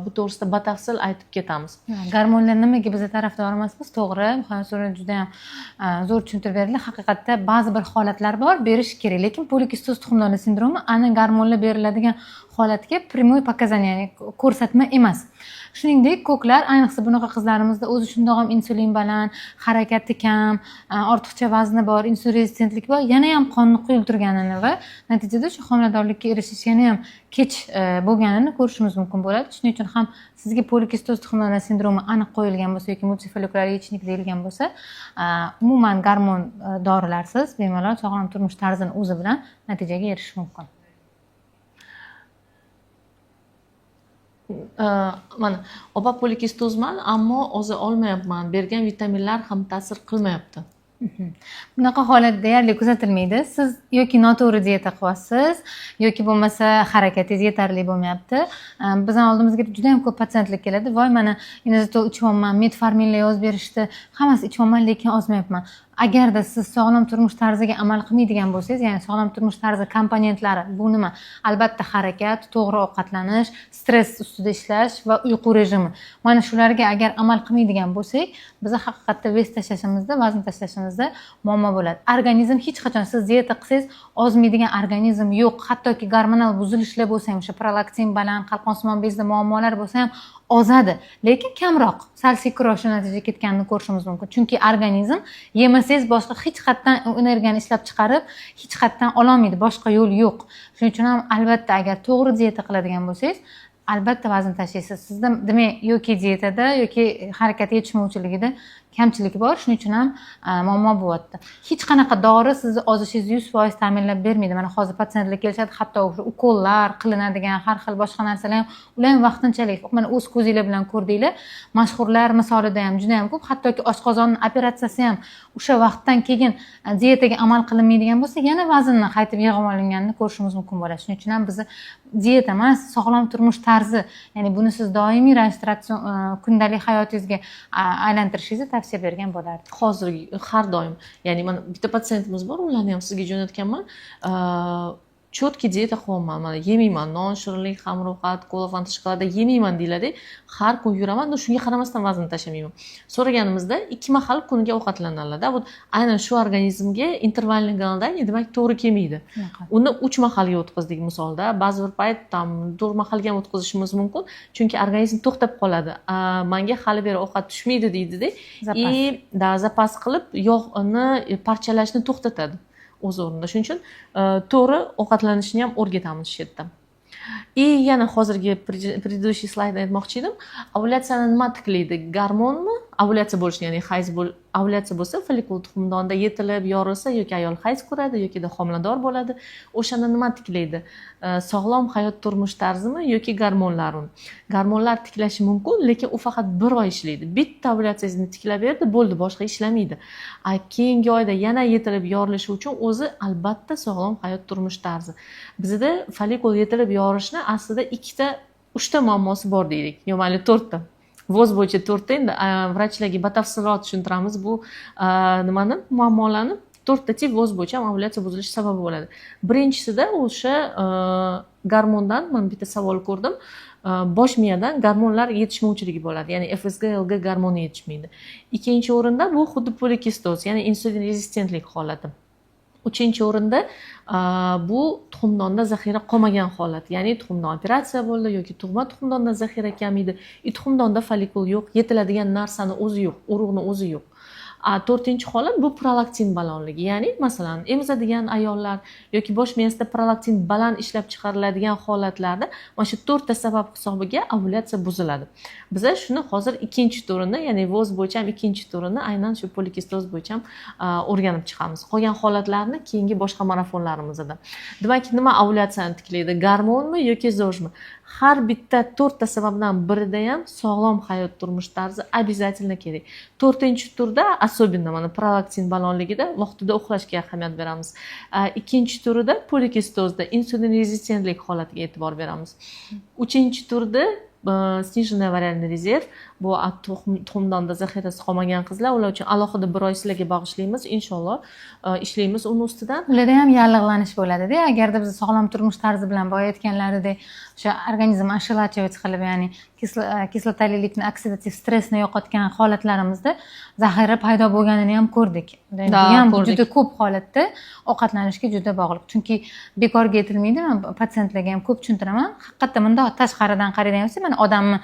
bu to'g'risida batafsil aytib ketamiz. Gormonlar nimaga biz tarafdor emasmiz? To'g'ri, hozir juda ham zo'r tushuntirib berildi. Haqiqatda ba'zi bir holatlar bor, berish kerak, lekin polikistoz tuxumdonlar sindromi ana gormonlar beriladigan holatga прямой показание, ya'ni ko'rsatma emas. Shuningdek, ko'klar, ayniqsa bunaqa qizlarimizda o'zi shundoq ham insulin baland, harakati kam, ortiqcha vazni bor, insulin rezistentlik bor, yana ham qonni quyultirganini va natijada shu homiladorlikka erishish yana ham kech bo'lganini ko'rishimiz mumkin bo'ladi. Shuning uchun ham sizga polikistoz tuxumdona sindromi aniq qo'yilgan bo'lsa yoki multifolicular yechnik deyilgan bo'lsa, umuman gormon dorilarsiz bemalol sog'lom turmush tarzini o'zi bilan natijaga erishish mumkin. Mana opa polikistozman, ammo oza olmayapman. Bergan vitaminlar ham ta'sir qilmayapti. Bunaqa holat deyarli kuzatilmaydi. Siz yoki noto'g'ri dieta qilyapsiz, yoki bo'lmasa harakatingiz yetarli bo'lmayapti. Bizning oldimizga juda ham ko'p patsientlar keladi. Voy, mana inozitol ichyapman, metforminlar yozib berishdi, hammasi ichyapman, lekin ozmayapman. Agarda siz sog'lom turmush tarziga amal qilmaydigan bo'lsangiz, ya'ni sog'lom turmush tarzi komponentlari bu nima? Albatta harakat, to'g'ri ovqatlanish, stress ustida ishlash va uyqu rejimi. Mana shularga agar amal qilmaydigan bo'lsak, biz haqiqatda vez tashlashimizda, vazn tashlashimizda muammo bo'ladi. Organizm hech qachon siz dieta qilsangiz ozmaydigan organizm yo'q. Hattoki gormonal buzilishlar bo'lsa ham, o'sha prolaktin baland, qalqonsimon bezda muammolar bo'lsa ham ozadi, lekin kamroq, sal sekinroq shu natijaga ketganini ko'rishimiz mumkin. Chunki organizm yemasangiz boshqa hech qayerdan energiyani ishlab chiqarib, hech qayerdan ololmaydi, boshqa yo'l yo'q. Shuning uchun ham albatta agar to'g'ri dieta qiladigan bo'lsangiz, albatta vazn tashlaysiz. Sizda demak yoki dietada yoki harakat yetishmovchiligida kamchilik bor, shuning uchun ham muammo bo'lyapti. Hech qanaqa dori sizni ozishingizni 100% ta'minlab bermaydi. Mana hozir patsientlar kelishadi, hatto o'sha ukollar qilinadigan har xil boshqa narsalar ham, ular ham vaqtinchalik. Mana o'z ko'zinglar bilan ko'rdinglar. Mashhurlar misolida ham juda ham ko'p, hattoki oshqozonning operatsiyasi ham o'sha vaqtdan keyin dietaga amal qilinmaydigan bo'lsa, yana vaznni qaytib yig'ib olinganini ko'rishimiz mumkin bo'ladi. Shuning uchun ham biz dieta emas, sog'lom turmush tarzi, ya'ni buni siz doimiy ravishda kundalik hayotingizga aylantirishingizni tavsiya bergan bo'lardi. Hozirgi har doim, ya'ni mana bitta patsientimiz bor, ularni ham sizga jo'natganman. Chotki dieta qilyapman, mana yemayman, non, shirinlik, xamir-ovqat, kola, fanta, shokolada yemayman deyiladi. Har kun yuraman, shunga qaramasdan vazn tashlamayman. So'raganimizda 2 mahal kuniga ovqatlanadilar. Bu aynan shu organizmga intervalli golodaniya, demak, to'g'ri kelmaydi. Uni 3 mahalga o'tkazdik misolda. Ba'zi bir payt tam 4 mahalga ham o'tkazishimiz mumkin, chunki organizm to'xtab qoladi. Menga hali beri ovqat tushmaydi deydi-da, zapas qilib yog'ni parchalashni to'xtatadi o'z o'rnida. Shuning uchun to'g'ri ovqatlanishni ham o'rgatamiz shu yerda. Yana hozirgi предыдущий slaydda aytmoqchi edim. Ovulyatsiyani nima tiklaydi? Gormonmi? Ovulyatsiya bo'lishi, ya'ni hayz ovulyatsiya bo'lsa, follikul tuxumdonda yetilib, yorilsa yoki ayol hayz ko'radi yoki homilador bo'ladi. O'shani nima tiklaydi? Sog'lom hayot turmush tarzimi yoki gormonlarmi? Gormonlar tiklashi mumkin, lekin u faqat 1 oy ishlaydi. Bitta ovulyatsiyangizni tiklab berdi, bo'ldi, boshqa ishlamaydi. Keyingi oyda yana yetilib yorilishi uchun o'zi albatta sog'lom hayot turmush tarzi. Bizda follikul yetilib yorishni aslida 3 ta muammosi bor deylik, yo mayli 4 ta. Voz bo'yicha 4 ta, endi vrachlarga batafsilroq tushuntiramiz bu nimani, muammolarni. 4 ta tip voz bo'yicha ham ovulyatsiya buzilishi sababi bo'ladi. Birinchisida o'sha gormondan men bitta savol ko'rdim. Bosh miyadan gormonlar yetishmovchiligi bo'ladi, ya'ni FSG, LG gormoni yetishmaydi. Ikkinchi o'rinda bu xuddi polikistoz, ya'ni insulin rezistentlik holati. Uchinchi o'rinda bu tuxumdonda zaxira qolmagan holat, ya'ni tuxumdon operatsiya bo'ldi yoki tug'ma tuxumdonda zaxira kam edi, tuxumdonda follikul yo'q, yetiladigan narsani o'zi yo'q, urug'ni o'zi yo'q. 4-chi holat bu prolaktin balandligi, ya'ni masalan emizadigan ayollar yoki bosh miyasida prolaktin baland ishlab chiqariladigan holatlarda mana shu 4 ta sabab hisobiga ovulyatsiya buziladi. Biz shuni hozir 2-chi turini, ya'ni voz bo'yicha ham 2-chi turini aynan shu polikistoz bo'yicha ham o'rganib chiqamiz. Qolgan holatlarni keyingi boshqa marafonlarimizda. Demak, nima ovulyatsiyani tiklaydi? Gormonmi yoki zojmi? Har bitta 4 ta sababdan birida ham sog'lom hayot turmush tarzi обязательно kerak. 4-chi turda особенно mana prolaktin balandligida vaqtida uxlashga ahamiyat beramiz. 2-chi turida polikistozda insulin rezistentlik holatiga e'tibor beramiz. 3-chi turda сниженный varialniy rezerv, bu tuxumdonda zaxirasi qolmagan qizlar, ular uchun alohida 1 oy sizlarga bag'ishlaymiz, inshaalloh ishlaymiz uni ustidan. Ularda ham yallig'lanish bo'ladi-da, agarda biz sog'lom turmush tarzi bilan boya aytganlaridek o'sha organizm ashilachivich qilib, ya'ni kislotalilikni oksidativ stressni yo'qotgan holatlarimizda zaxira paydo bo'lganini ham ko'rdik. Ham juda ko'p holatda ovqatlanishga juda bog'liq. Chunki bekorga aytilmaydi, men patsientlarga ham ko'p tushuntiraman. Haqiqatda bundoq tashqaridan qaraydigan bo'lsa, mana odamni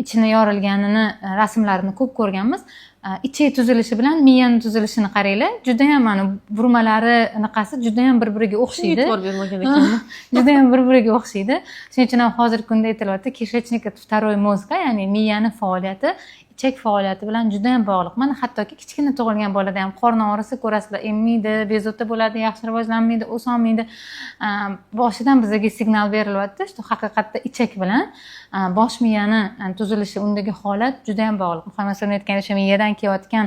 ichini yorilganini, rasmlarini ko'p ko'rganmiz. Ichak tuzilishi bilan miyani tuzilishini qaranglar. Juda ham mana burmalari anaqasi juda ham bir-biriga o'xshaydi. E'tibor bermagan ekanman. Juda ham bir-biriga o'xshaydi. Shuning uchun ham hozirgi kunda aytilyapti, kишечник это второй мозг, ya'ni miyani faoliyati ichak faoliyati bilan juda ham bog'liq. Mana hattoki kichkina tug'ilgan bolada ham qorni og'risa ko'rasizlar, emmaydi, bezovta bo'ladi, yaxshi rivojlanmaydi, o'solmaydi. Boshidan bizga signal berilyapti, shu haqiqatda ichak bilan bosh miyani tuzilishi, undagi holat juda ham bog'liq. Muhammad aytgan o'sha miyadan kelayotgan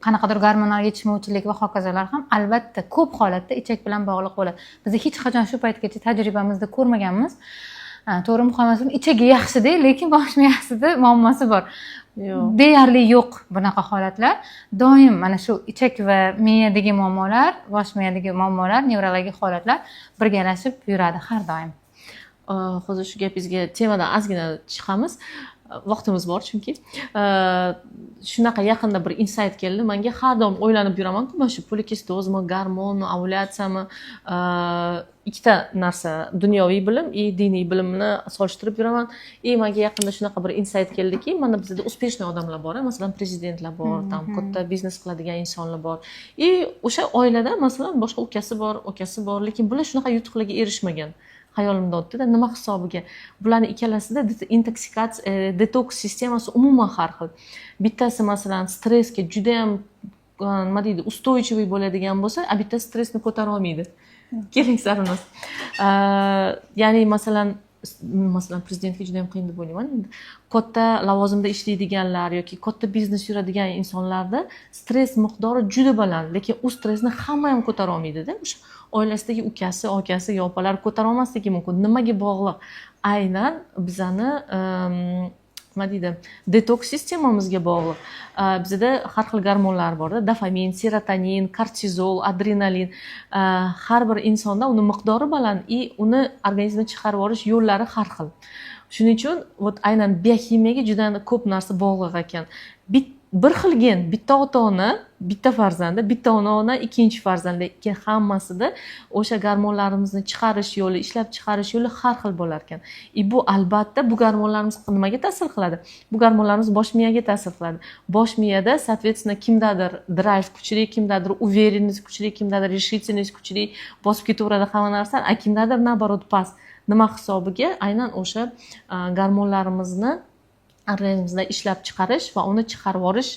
qanaqadir gormonal yetishmovchilik va hokazolar ham albatta ko'p holatda ichak bilan bog'liq bo'ladi. Biz hech qachon shu paytgacha tajribamizda ko'rmaganmiz. To'g'ri, Muhammad ichagi yaxshi-da, lekin bosh miyasida muammosi bor. Deyarli yo'q bunaqa holatlar. Doim mana shu ichak va miyadagi muammolar, bosh miyadagi muammolar, nevrologik holatlar birgalashib yuradi har doim. Hozir shu gapingizga temadan ozgina chiqamiz. Vaqtimiz bor chunki. Shunaqa yaqinda bir insight keldi. Menga har doim o'ylanib yuraman-ku, mana shu polikistozmi, gormonmi, ovulyatsiyami, ikkita narsa, dunyoviy bilim va diniy bilimni solishtirib yuraman. Menga yaqinda shunaqa bir insight keldiki, mana bizda успешный odamlar bor, masalan, prezidentlar bor, tam katta biznes qiladigan insonlar bor. O'sha oilada masalan boshqa ukasi bor, lekin bular shunaqa yutuqlarga erishmagan. Hayolimda o'tdi-da, nima hisobiga? Bularning ikkalasida detoks sistemasi umuman har xil. Bittasi masalan stressga juda ham nima deydi, устойчивый bo'ladigan bo'lsa, a bittasi stressni ko'tara olmaydi. Keling sarimiz. Ya'ni masalan prezidentga juda ham qiyin deb o'ylayman. Katta lavozimda ishlaydiganlar yoki katta biznes yuradigan insonlarda stress miqdori juda baland, lekin u stressni hamma ham ko'tara olmaydi-da. O'sha oilasidagi ukasi, akasi, opalar ko'tara olmasligi mumkin. Nimaga bog'liq? Aynan bizani nima deydi, detoks sistemamizga bog'liq. Bizda har xil gormonlar bor-da, dopamin, serotonin, kortizol, adrenalin. Har bir insonda uni miqdori baland va uni organizmdan chiqarib olish yo'llari har xil. Shuning uchun aynan biokimiyaga juda ko'p narsa bog'liq ekan. Bir xil gen, bitta ota-ona, bitta farzandi, bitta ona-ona, ikkinchi farzand, lekin hammasida o'sha gormonlarimizni chiqarish yo'li, ishlab chiqarish yo'li har xil bo'lar ekan. Bu albatta bu gormonlarimiz nimaga ta'sir qiladi? Bu gormonlarimiz bosh miyaga ta'sir qiladi. Bosh miyada, soответственно, kimdadir drive kuchli, kimdadir уверенность kuchli, kimdadir решительность kuchli, bosib ketaveradi hamma narsani, a kimdadir naоборот past. Nima hisobiga? Aynan o'sha gormonlarimizni organizmda ishlab chiqarish va uni chiqarib olish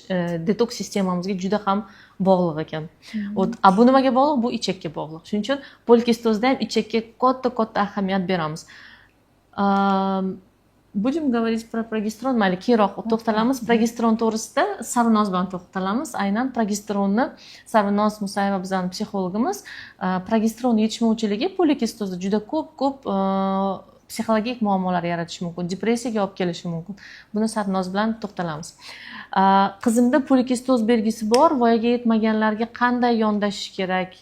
detoks sistemamizga juda ham bog'liq ekan. Bu nimaga bog'liq? Bu ichakka bog'liq. Shuning uchun polikistozda ham ichakka katta ahamiyat beramiz. Будем говорить про прогестерон. Mayli, keyinroq to'xtalamiz. Progesteron to'g'risida Sarvinoz bilan to'xtalamiz. Aynan progesteronni Sarvinoz Musayeva bizning psixologimiz progesteron yetishmovchiligi polikistozda juda ko'p psixologik muammolar yaratishi mumkin, depressiyaga olib kelishi mumkin. Buni Sarvinoz bilan to'xtalamiz. Qizimda polikistoz belgisi bor, voyaga yetmaganlarga qanday yondashish kerak?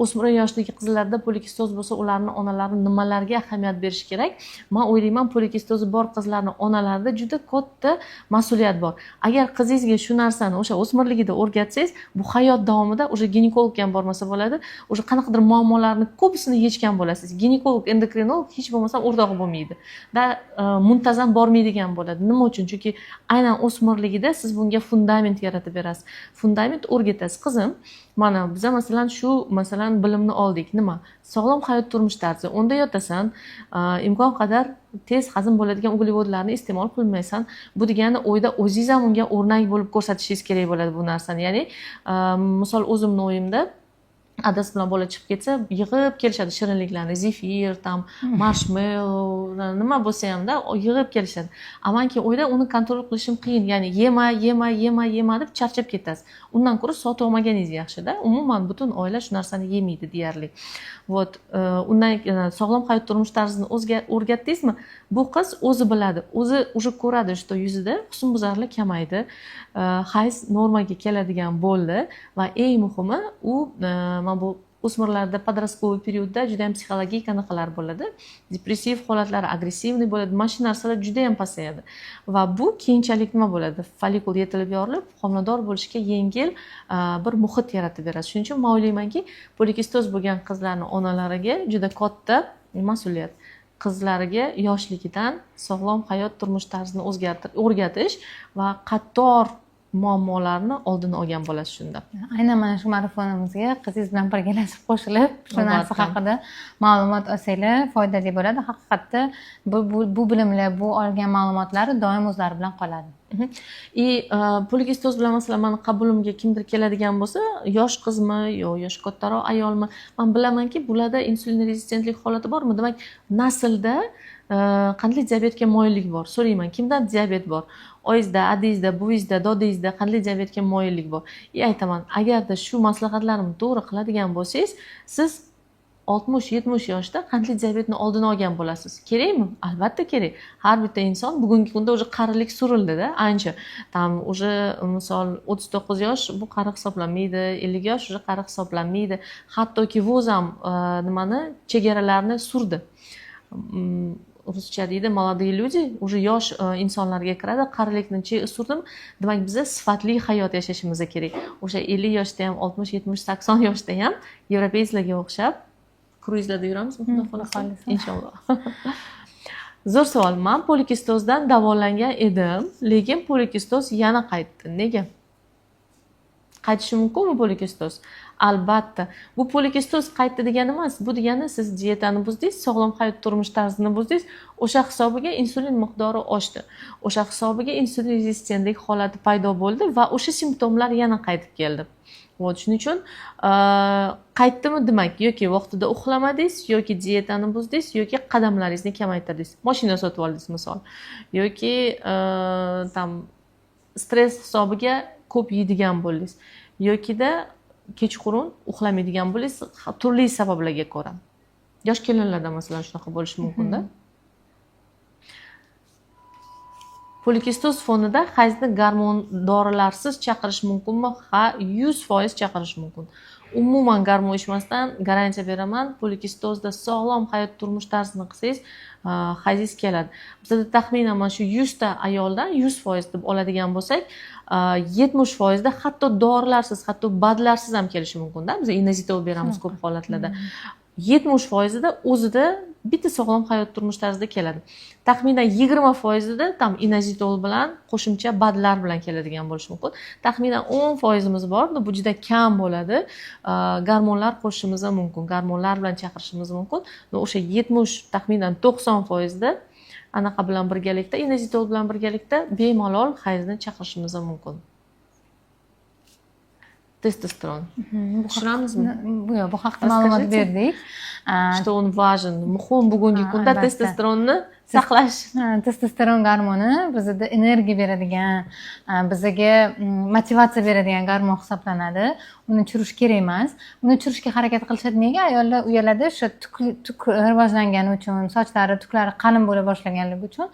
O'smir yoshdagi qizlarda polikistoz bo'lsa, ularning onalari nimalarga ahamiyat berish kerak? Men o'ylayman, polikistozi bor qizlarning onalarida juda katta mas'uliyat bor. Agar qizingizga shu narsani o'sha o'smirligida o'rgatsangiz, bu hayot davomida o'sha ginekologga ham bormasa bo'ladi, o'sha qanaqadir muammolarni ko'pisini yechgan bo'lasiz. Ginekolog, endokrinolog hech bo'lmasa o'rtog'i bo'lmaydi. Muntazam bormaydigan bo'ladi. Nima uchun? Chunki aynan o'smirligida siz bunga fundament yaratib berasiz. Fundament o'rgatasiz. Qizim, mana biz masalan bilimni oldik. Nima? Sog'lom hayot turmush tarzi. Unda yotasan, imkon qadar tez hazm bo'ladigan uglevodlarni iste'mol qilmaysan. Bu degani o'yda o'zingiz ham unga o'rnak bo'lib ko'rsatishingiz kerak bo'ladi bu narsani. Ya'ni, misol o'zimning o'yimda adasi bilan bola chiqib ketsa, yig'ib kelishadi shirinliklarni, zefir, marshmallow, nima bo'lsa hamda yig'ib kelishadi. Amanki o'yda uni kontrol qilishim qiyin. Ya'ni yema deb charchab ketasiz. Undan ko'ra sotib olmaganingiz yaxshi-da. Umuman butun oila shu narsani yemaydi deyarli. Undan sog'lom hayot turmush tarzini o'rgatdingizmi? Bu qiz o'zi biladi, o'zi уже ko'radi, что yuzida husnbuzarlik kamaydi, hayz normaga keladigan bo'ldi va eng muhimi u mana bu o'smirlarda podrastkovoy periodda juda ham psixologik qanaqalar bo'ladi, depressiv holatlar, agressivniy bo'ladi, mana shu narsalar juda ham pasayadi va bu keyinchalik nima bo'ladi, follikul yetilib yorilib homilador bo'lishga yengil bir muhit yaratib beradi. Shuning uchun men o'ylaymanki, polikistoz bo'lgan qizlarning onalariga juda katta mas'uliyat. Qizlariga yoshligidan sog'lom hayot turmush tarzini o'rgatish va qator muammolarni oldini olgan bo'lasiz shunda. Aynan mana shu marafonimizga qizingiz bilan birgalashib qo'shilib, shu narsa haqida ma'lumot olsanglar foydali bo'ladi. Haqiqatda bu bilimlar, bu olgan ma'lumotlar doim o'zlari bilan qoladi. Polikistoz bilan masalan meni qabulimga kimdir keladigan bo'lsa, yosh qizmi yo yosh kattaroq ayolmi, men bilamanki, bularda insulin rezistentlik holati bormi? Demak, naslda qandli diabetga moyillik bor. So'rayman, kimdan diabet bor? Oyingizda, adangizda, buvingizda, dodangizda qandli diabetga moyillik bor. Aytaman, agarda shu maslahatlarimni to'g'ri qiladigan bo'lsangiz, siz 60-70 yoshda qandli diabetni oldini olgan bo'lasiz. Kerakmi? Albatta kerak. Har bitta inson bugungi kunda o'zi qarilik surildi-da, ancha. Tam o'zi misol 39 yosh bu qari hisoblanmaydi, 50 yosh o'zi qari hisoblanmaydi. Hattoki voz ham nimani chegaralarini surdi. Ruscha deydi, молодые люди, уже yosh insonlarga kiradi, qarilikni surdim. Demak, biz sifatli hayot yashashimiz kerak. O'sha 50 yoshda ham, 60, 70, 80 yoshda ham yevropeylarga o'xshab kruizlarda yuramizmi? Xudo xolasa, inshaalloh. Zo'r savol. Men polikistozdan davolangan edim, lekin polikistoz yana qaytdi. Nega? Qaytishi mumkinmi polikistoz? Albatta. Bu polikistoz qaytdi degani emas. Bu degani siz dietani buzdingiz, sog'lom hayot turmush tarzini buzdingiz, o'sha hisobiga insulin miqdori oshdi. O'sha hisobiga insulin rezistentlik holati paydo bo'ldi va o'sha simptomlar yana qaytib keldi. Shuning uchun qaytdimi demak, yoki vaqtida uxlamadingiz, yoki dietani buzdingiz, yoki qadamlaringizni kamaytirdingiz. Mashina sotib oldingiz misol. Yoki tam stress hisobiga ko'p yeydigan bo'ldingiz. Yokida kechqurun uxlamaydigan bo'ldingiz, turli sabablarga ko'ra. Yosh kelinlarda masalan shunaqa bo'lishi mumkin-da. Polikistoz fonida hayzni gormon dorilarsiz chaqirish mumkinmi? Ha, 100% chaqirish mumkin. Umuman gormon ichmasdan garantiya beraman, polikistozda sog'lom hayot turmush tarzini qilsangiz, hayzingiz keladi. Bizda taxminan mana shu 100 ta ayoldan 100% deb oladigan bo'lsak, 70% da hatto dorilarsiz, hatto badlarsiz ham kelishi mumkin-da. Biz inazitol beramiz ko'p holatlarda. 70% da o'zida bitta sog'lom hayot turmush tarzida keladi. Taxminan 20% da tam inazitol bilan qo'shimcha badlar bilan keladigan bo'lishi mumkin. Taxminan 10% bor, bu juda kam bo'ladi. Gormonlar qo'shishimiz mumkin, gormonlar bilan chaqirishimiz mumkin. O'sha 70, taxminan 90% da anaqa bilan birgalikda, inazitol bilan birgalikda bemalol hayzni chaqirishimiz mumkin. Testosteron. Tushuramizmi? Bu haqda ma'lumot berdik. Что он важен. Muhim bugungi kunda testosteronni saqlash. Testosteron gormoni bizda energiya beradigan, bizga motivatsiya beradigan gormon hisoblanadi. Uni tushirish kerak emas. Uni tushirishga harakat qilishadi. Nega? Ayollar uyaladi, o'sha tuk rivojlangani uchun, sochlari, tuklari qalin bo'la boshlaganligi uchun.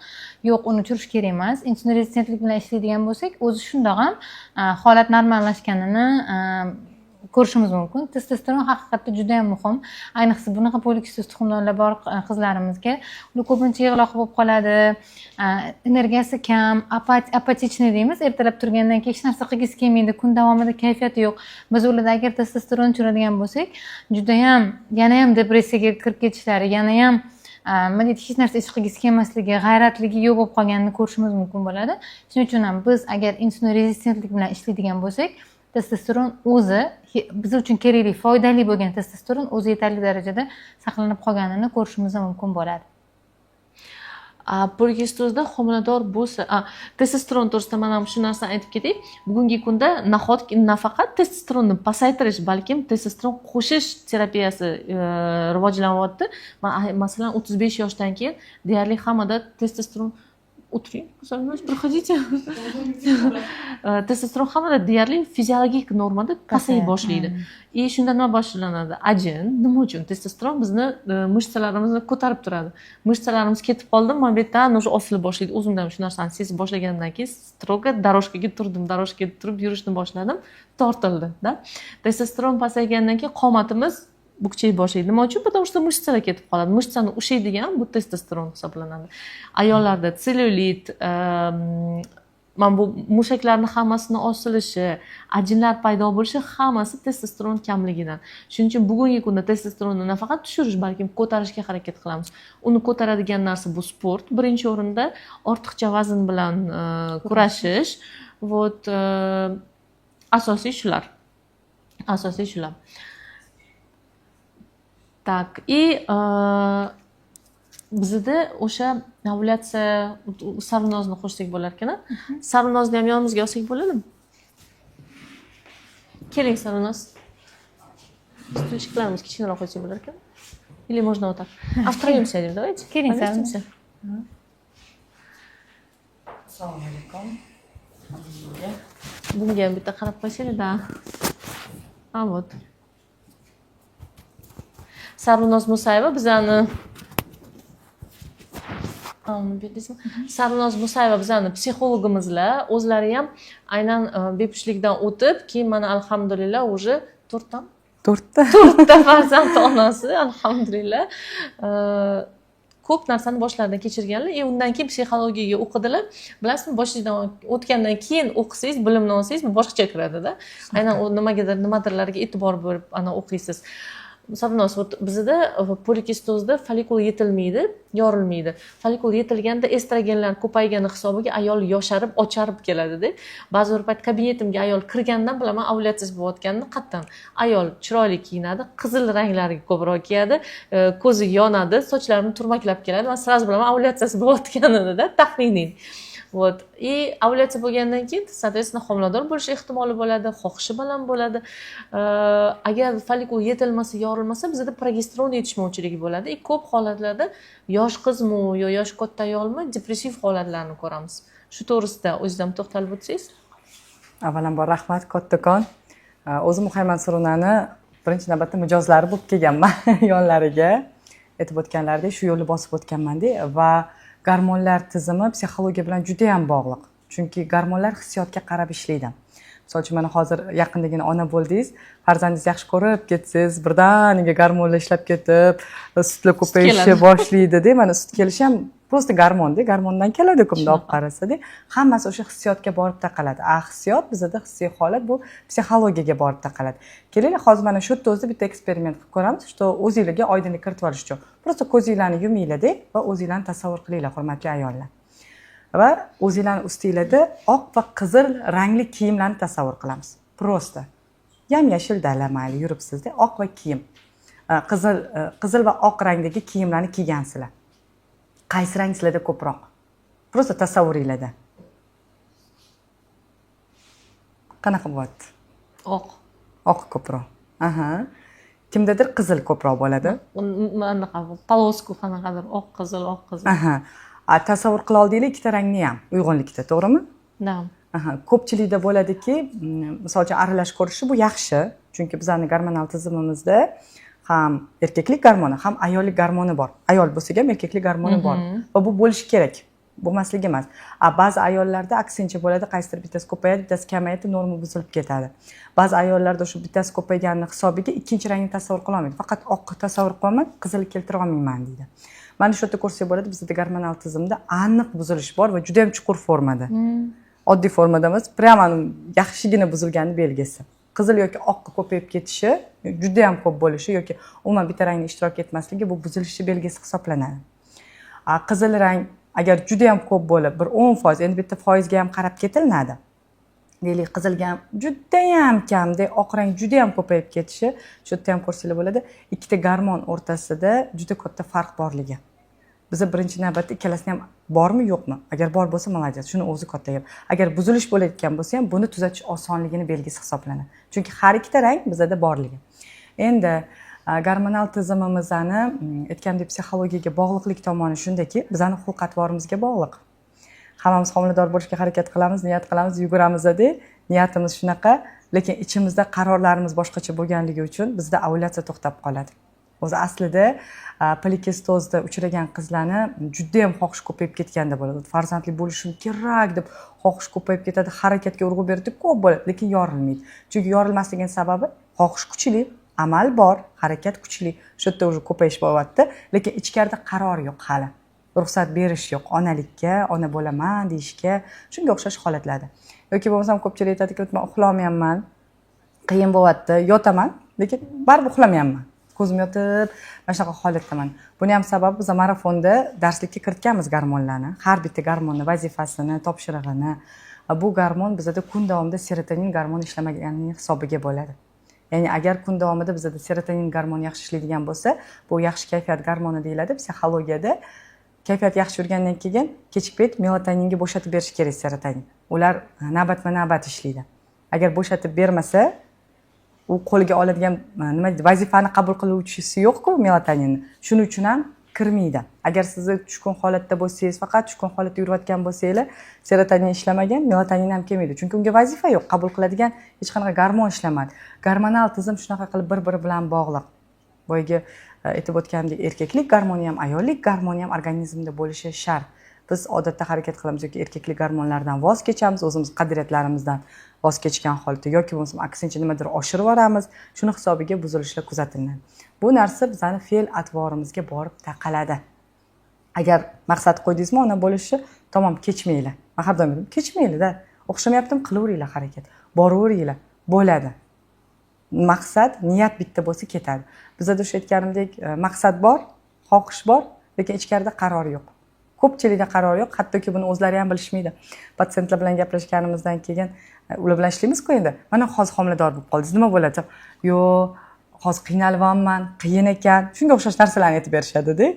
Yo'q, uni tushirish kerak emas. Insulin rezistentlik bilan ishlaydigan bo'lsak, o'zi shundoq ham holat normallashganini ko'rishimiz mumkin. Testosteron haqiqatda juda ham muhim. Ayniqsa bunaqa polikistoz tuxumdonlar bor qizlarimizga, ular ko'pincha yig'loq bo'lib qoladi, energiyasi kam, apatichniy deymiz, ertalab turgandan keyin hech narsa qilgisi kelmaydi, kun davomida kayfiyati yo'q. Biz ularda agar testosteron tushiradigan bo'lsak, juda ham yana ham depressiyaga kirib ketishlari, yana ham hech narsa ish qilgisi kelmasligi, g'ayratligi yo'q bo'lib qolganini ko'rishimiz mumkin bo'ladi. Shuning uchun ham biz agar insulin rezistentlik bilan ishlaydigan bo'lsak, testosteron o'zi biz uchun kerakli, foydali bo'lgan testosteron o'zi yetarli darajada saqlanib qolganini ko'rishimiz mumkin bo'ladi. Polikistozda homilador bo'lsa, testosteron to'g'risida men ham shu narsani aytib ketay. Bugungi kunda nahotki nafaqat testosteronni pasaytirish, balkim testosteron qo'shish terapiyasi rivojlanyapti. Masalan, 35 yoshdan keyin deyarli hammada testosteron o'tiring, проходите. Testosteron hammada deyarli fiziologik normada pasayib boshlaydi. Shunda nima boshlanadi? Ajin. Nima uchun? Testosteron bizni mышцаlarimizni ko'tarib turadi. Mышцаlarimiz ketib qoldi, men bu yerdan o'sha osilib boshlaydi. O'zimdan shu narsani sezib boshlagandan keyin stroga daroshkaga turdim, daroshkaga turib yurishni boshladim, tortildi-da. Testosteron pasaygandan keyin qomatimiz bukchayib boshlaydi. Nima uchun? Потому что mышцalar ketib qoladi. Mышцani ushlaydigan bu testosteron hisoblanadi. Ayollarda sellyulit, mana bu mushaklarning hammasini osilishi, ajinlar paydo bo'lishi hammasi testosteron kamligidan. Shuning uchun bugungi kunda testosteronni nafaqat tushirish, balki ko'tarishga harakat qilamiz. Uni ko'taradigan narsa bu sport. Birinchi o'rinda ortiqcha vazn bilan kurashish. Вот asosiy shular. Asosiy shular. Так, и bizda o'sha ovulyatsiya sarvinozni qo'shsak bo'lar ekan. Sarvinozni ham yonimizga olsak bo'ladimi? Keling, sarvinoz. Stульчикlarimiz kichkinaroq qo'ysak bo'lar ekan. Или можно вот так. А втроем сядем, давайте. Keling, Поместимся? Assalomu alaykum. Bunga ham bitta qarab qo'ysanglar, да. А вот. Sarvinoz Musayeva bizani Sarvinoz Musayeva bizani psixologimizlar, o'zlari ham aynan bepushtlikdan o'tib, keyin mana alhamdulillah уже 4ta farzand onasi, alhamdulillah. Ko'p narsani boshlaridan kechirganlar, undan keyin psixologiyaga o'qidilar. Bilasizmi, boshidan o'tgandan keyin o'qisangiz, bilimni olsangiz, boshqacha kiradi-da. Aynan u nimadirlarga e'tibor berib ana o'qiysiz. Sarvinoz, bizda polikistozda follikul yetilmaydi, yorilmaydi. Follikul yetilganda estrogenlar ko'paygani hisobiga ayol yosharib, ocharib keladi-da. Ba'zi bir payt kabinetimga ayol kirgandan bilaman, ovulyatsiyasi bo'layotganini qattan. Ayol chiroyli kiyinadi, qizil ranglarga ko'proq kiyadi, ko'zi yonadi, sochlarini turmaklab keladi. Men sразу bilaman ovulyatsiyasi bo'layotganini-da, taxminiy. Вот. И ovulyatsiya bo'lgandan keyin, soответственно, homilador bo'lish ehtimoli bo'ladi, xohishi baland bo'ladi. Agar follikul yetilmasa, yorilmasa, bizda progesteron yetishmovchiligi bo'ladi. Ko'p holatlarda yosh qizmi yo yosh katta ayolmi depressiv holatlarni ko'ramiz. Shu to'g'risida o'zingiz ham to'xtalib o'tsangiz. Avvalambor rahmat kattakon. O'zim Muhammad Surunani birinchi navbatda mijozlari bo'lib kelganman yonlariga. Aytib o'tganlaridek, shu yo'lni bosib o'tganman-da va gormonlar tizimi psixologiya bilan juda ham bog'liq. Chunki gormonlar hissiyotga qarab ishlaydi. Misol uchun mana hozir yaqindagina ona bo'ldingiz, farzandingiz yaxshi ko'rib ketsangiz, birdaniga gormonlar ishlab ketib, sutlar ko'payishni boshlaydi-da. Mana sut kelishi ham просто gormon-da, gormondan keladi kunda olib qarasa-da. Hammasi o'sha hissiyotga borib taqaladi. Hissiyot bizda hissiy holat bu psixologiyaga borib taqaladi. Kelinglar, hozir mana shu yerda o'zida bitta eksperiment qilib ko'ramiz, что o'zingizga oydinlik kiritib olish uchun. Просто ko'zinglarni yuminglar-da va o'zinglarni tasavvur qilinglar, hurmatli ayollar. Va o'zinglarni ustinglarda oq va qizil rangli kiyimlarni tasavvur qilamiz. Просто yam-yashil dala mayli yuribsizda, oq va kiyim. Qizil va oq rangdagi kiyimlarni kiygansizlar. Qaysi rang sizlarda ko'proq? Просто tasavvuringlarda. Qanaqa bo'lyapti? Oq ko'proq. Kimdadir qizil ko'proq bo'ladi. Anaqa polosku qanaqadir oq qizil. Tasavvur qila oldinglar ikkita rangni ham uyg'unlikda, to'g'rimi? Da. Ko'pchilikda bo'ladiki, misol uchun aralash ko'rishi bu yaxshi, chunki bizning gormonal tizimimizda ham erkaklik gormoni, ham ayollik gormoni bor. Ayol bo'lsa ham erkaklik gormoni bor va bu bo'lishi kerak. Bo'lmasligi emas. Ba'zi ayollarda aksincha bo'ladi, qaysidir bittasi ko'payadi, bittasi kamayadi, norma buzilib ketadi. Ba'zi ayollarda shu bittasi ko'paygani hisobiga ikkinchi rangni tasavvur qila olmaydi. Faqat oqni tasavvur qila olmaydi, qizilni keltira olmayman deydi. Mana shu yerda ko'rsak bo'ladi, bizda gormonal tizimda aniq buzilish bor va juda ham chuqur formada. Oddiy formada emas, prямо yaxshigina buzilgani belgisi. Qizil yoki oqqa ko'payib ketishi, juda ham ko'p bo'lishi yoki umuman bitta rangda ishtirok etmasligi bu buzilishi belgisi hisoblanadi. Qizil rang agar juda ham ko'p bo'lib, bir 10%, endi bitta foizga ham qarab ketiladi. Deylik, qizilga ham juda ham kamda, oq rang juda ham ko'payib ketishi, shu yerda ham ko'rsanglar bo'ladi, ikkita gormon o'rtasida juda katta farq borligi. Biz birinchi navbatda ikkalasini ham bormi, yo'qmi? Agar bor bo'lsa, молодец, shuni o'zi katta gap. Agar buzilish bo'layotgan bo'lsa ham, buni tuzatish osonligini belgisi hisoblanadi. Chunki har ikkita rang bizda borligi. Endi gormonal tizimimizni aytgandek psixologiyaga bog'liqlik tomoni shundaki, bizning xulq-atvorimizga bog'liq. Hammamiz homilador bo'lishga harakat qilamiz, niyat qilamiz, yuguramiz-da, niyatimiz shunaqa, lekin ichimizda qarorlarimiz boshqacha bo'lganligi uchun bizda ovulyatsiya to'xtab qoladi. O'zi aslida polikistozda uchragan qizlarni juda ham xohish ko'payib ketganda bo'ladi. Farzandli bo'lishim kerak deb xohish ko'payib ketadi, harakatga urg'u beradi, ko'p bo'ladi, lekin yorilmaydi. Chunki yorilmasligining sababi xohish kuchli, amal bor, harakat kuchli, shu yerda уже ko'payish bo'lyapti, lekin ichkarida qaror yo'q hali. Ruxsat berish yo'q onalikka, ona bo'laman deyishga, shunga o'xshash holatlarda. Yoki bo'lmasam ko'pchilik aytadiki, men uxlamayapman, qiyin bo'lyapti, yotaman, lekin baribir uxlamayapman. Ko'zim yotib, mana shunaqa holatdaman. Buni ham sababi biz marafonda darslikka kiritganmiz gormonlarni, har bitta gormonni vazifasini, topshirig'ini. Bu gormon bizada kun davomida serotonin gormoni ishlamaganining hisobiga bo'ladi. Ya'ni agar kun davomida bizada serotonin gormoni yaxshi ishlaydigan bo'lsa, bu yaxshi kayfiyat gormoni deyiladi psixologiyada. Kayfiyat yaxshi yurgandan keyin kechki payt melatoninga bo'shatib berish kerak serotonin. Ular navbatma-navbat ishlaydi. Agar bo'shatib bermasa, u qo'lga oladigan nima deydi, vazifani qabul qiluvchisi yo'q-ku melatoninni. Shuning uchun ham kirmaydi. Agar siz tushkun holatda bo'lsangiz, faqat tushkun holatda yurayotgan bo'lsangiz, serotonin ishlamagan, melatonin ham kelmaydi. Chunki unga vazifa yo'q, qabul qiladigan hech qanaqa gormon ishlamadi. Gormonal tizim shunaqa qilib bir-biri bilan bog'liq. Boyagi aytib o'tganimdek, erkaklik gormoni ham, ayollik gormoni ham organizmda bo'lishi shart. Biz odatda harakat qilamiz yoki erkaklik gormonlaridan voz kechamiz, o'zimiz qadriyatlarimizdan voz kechgan holatda yoki bo'lmasa aksincha nimadir oshirib yuboramiz, shuni hisobiga buzilishlar kuzatiladi. Bu narsa bizning fe'l-atvorimizga borib taqaladi. Agar maqsad qo'ydingizmi ona bo'lishni, tamom kechmanglar. Men har doim aytaman, kechmanglar-da. O'xshamayaptimi, qilaveringlar harakat. Boraveringlar, bo'ladi. Maqsad, niyat bitta bo'lsa ketadi. Bizda o'sha aytganimdek, maqsad bor, xohish bor, lekin ichkarida qaror yo'q. Ko'pchilikda qaror yo'q, hattoki buni o'zlari ham bilishmaydi. Patsientlar bilan gaplashganimizdan keyin ular bilan ishlaymiz-ku endi. Mana hozir homilador bo'lib qoldingiz, nima bo'ladi? Yo'q, hozir qiynalyapman, qiyin ekan. Shunga o'xshash narsalarni aytib berishadi-da.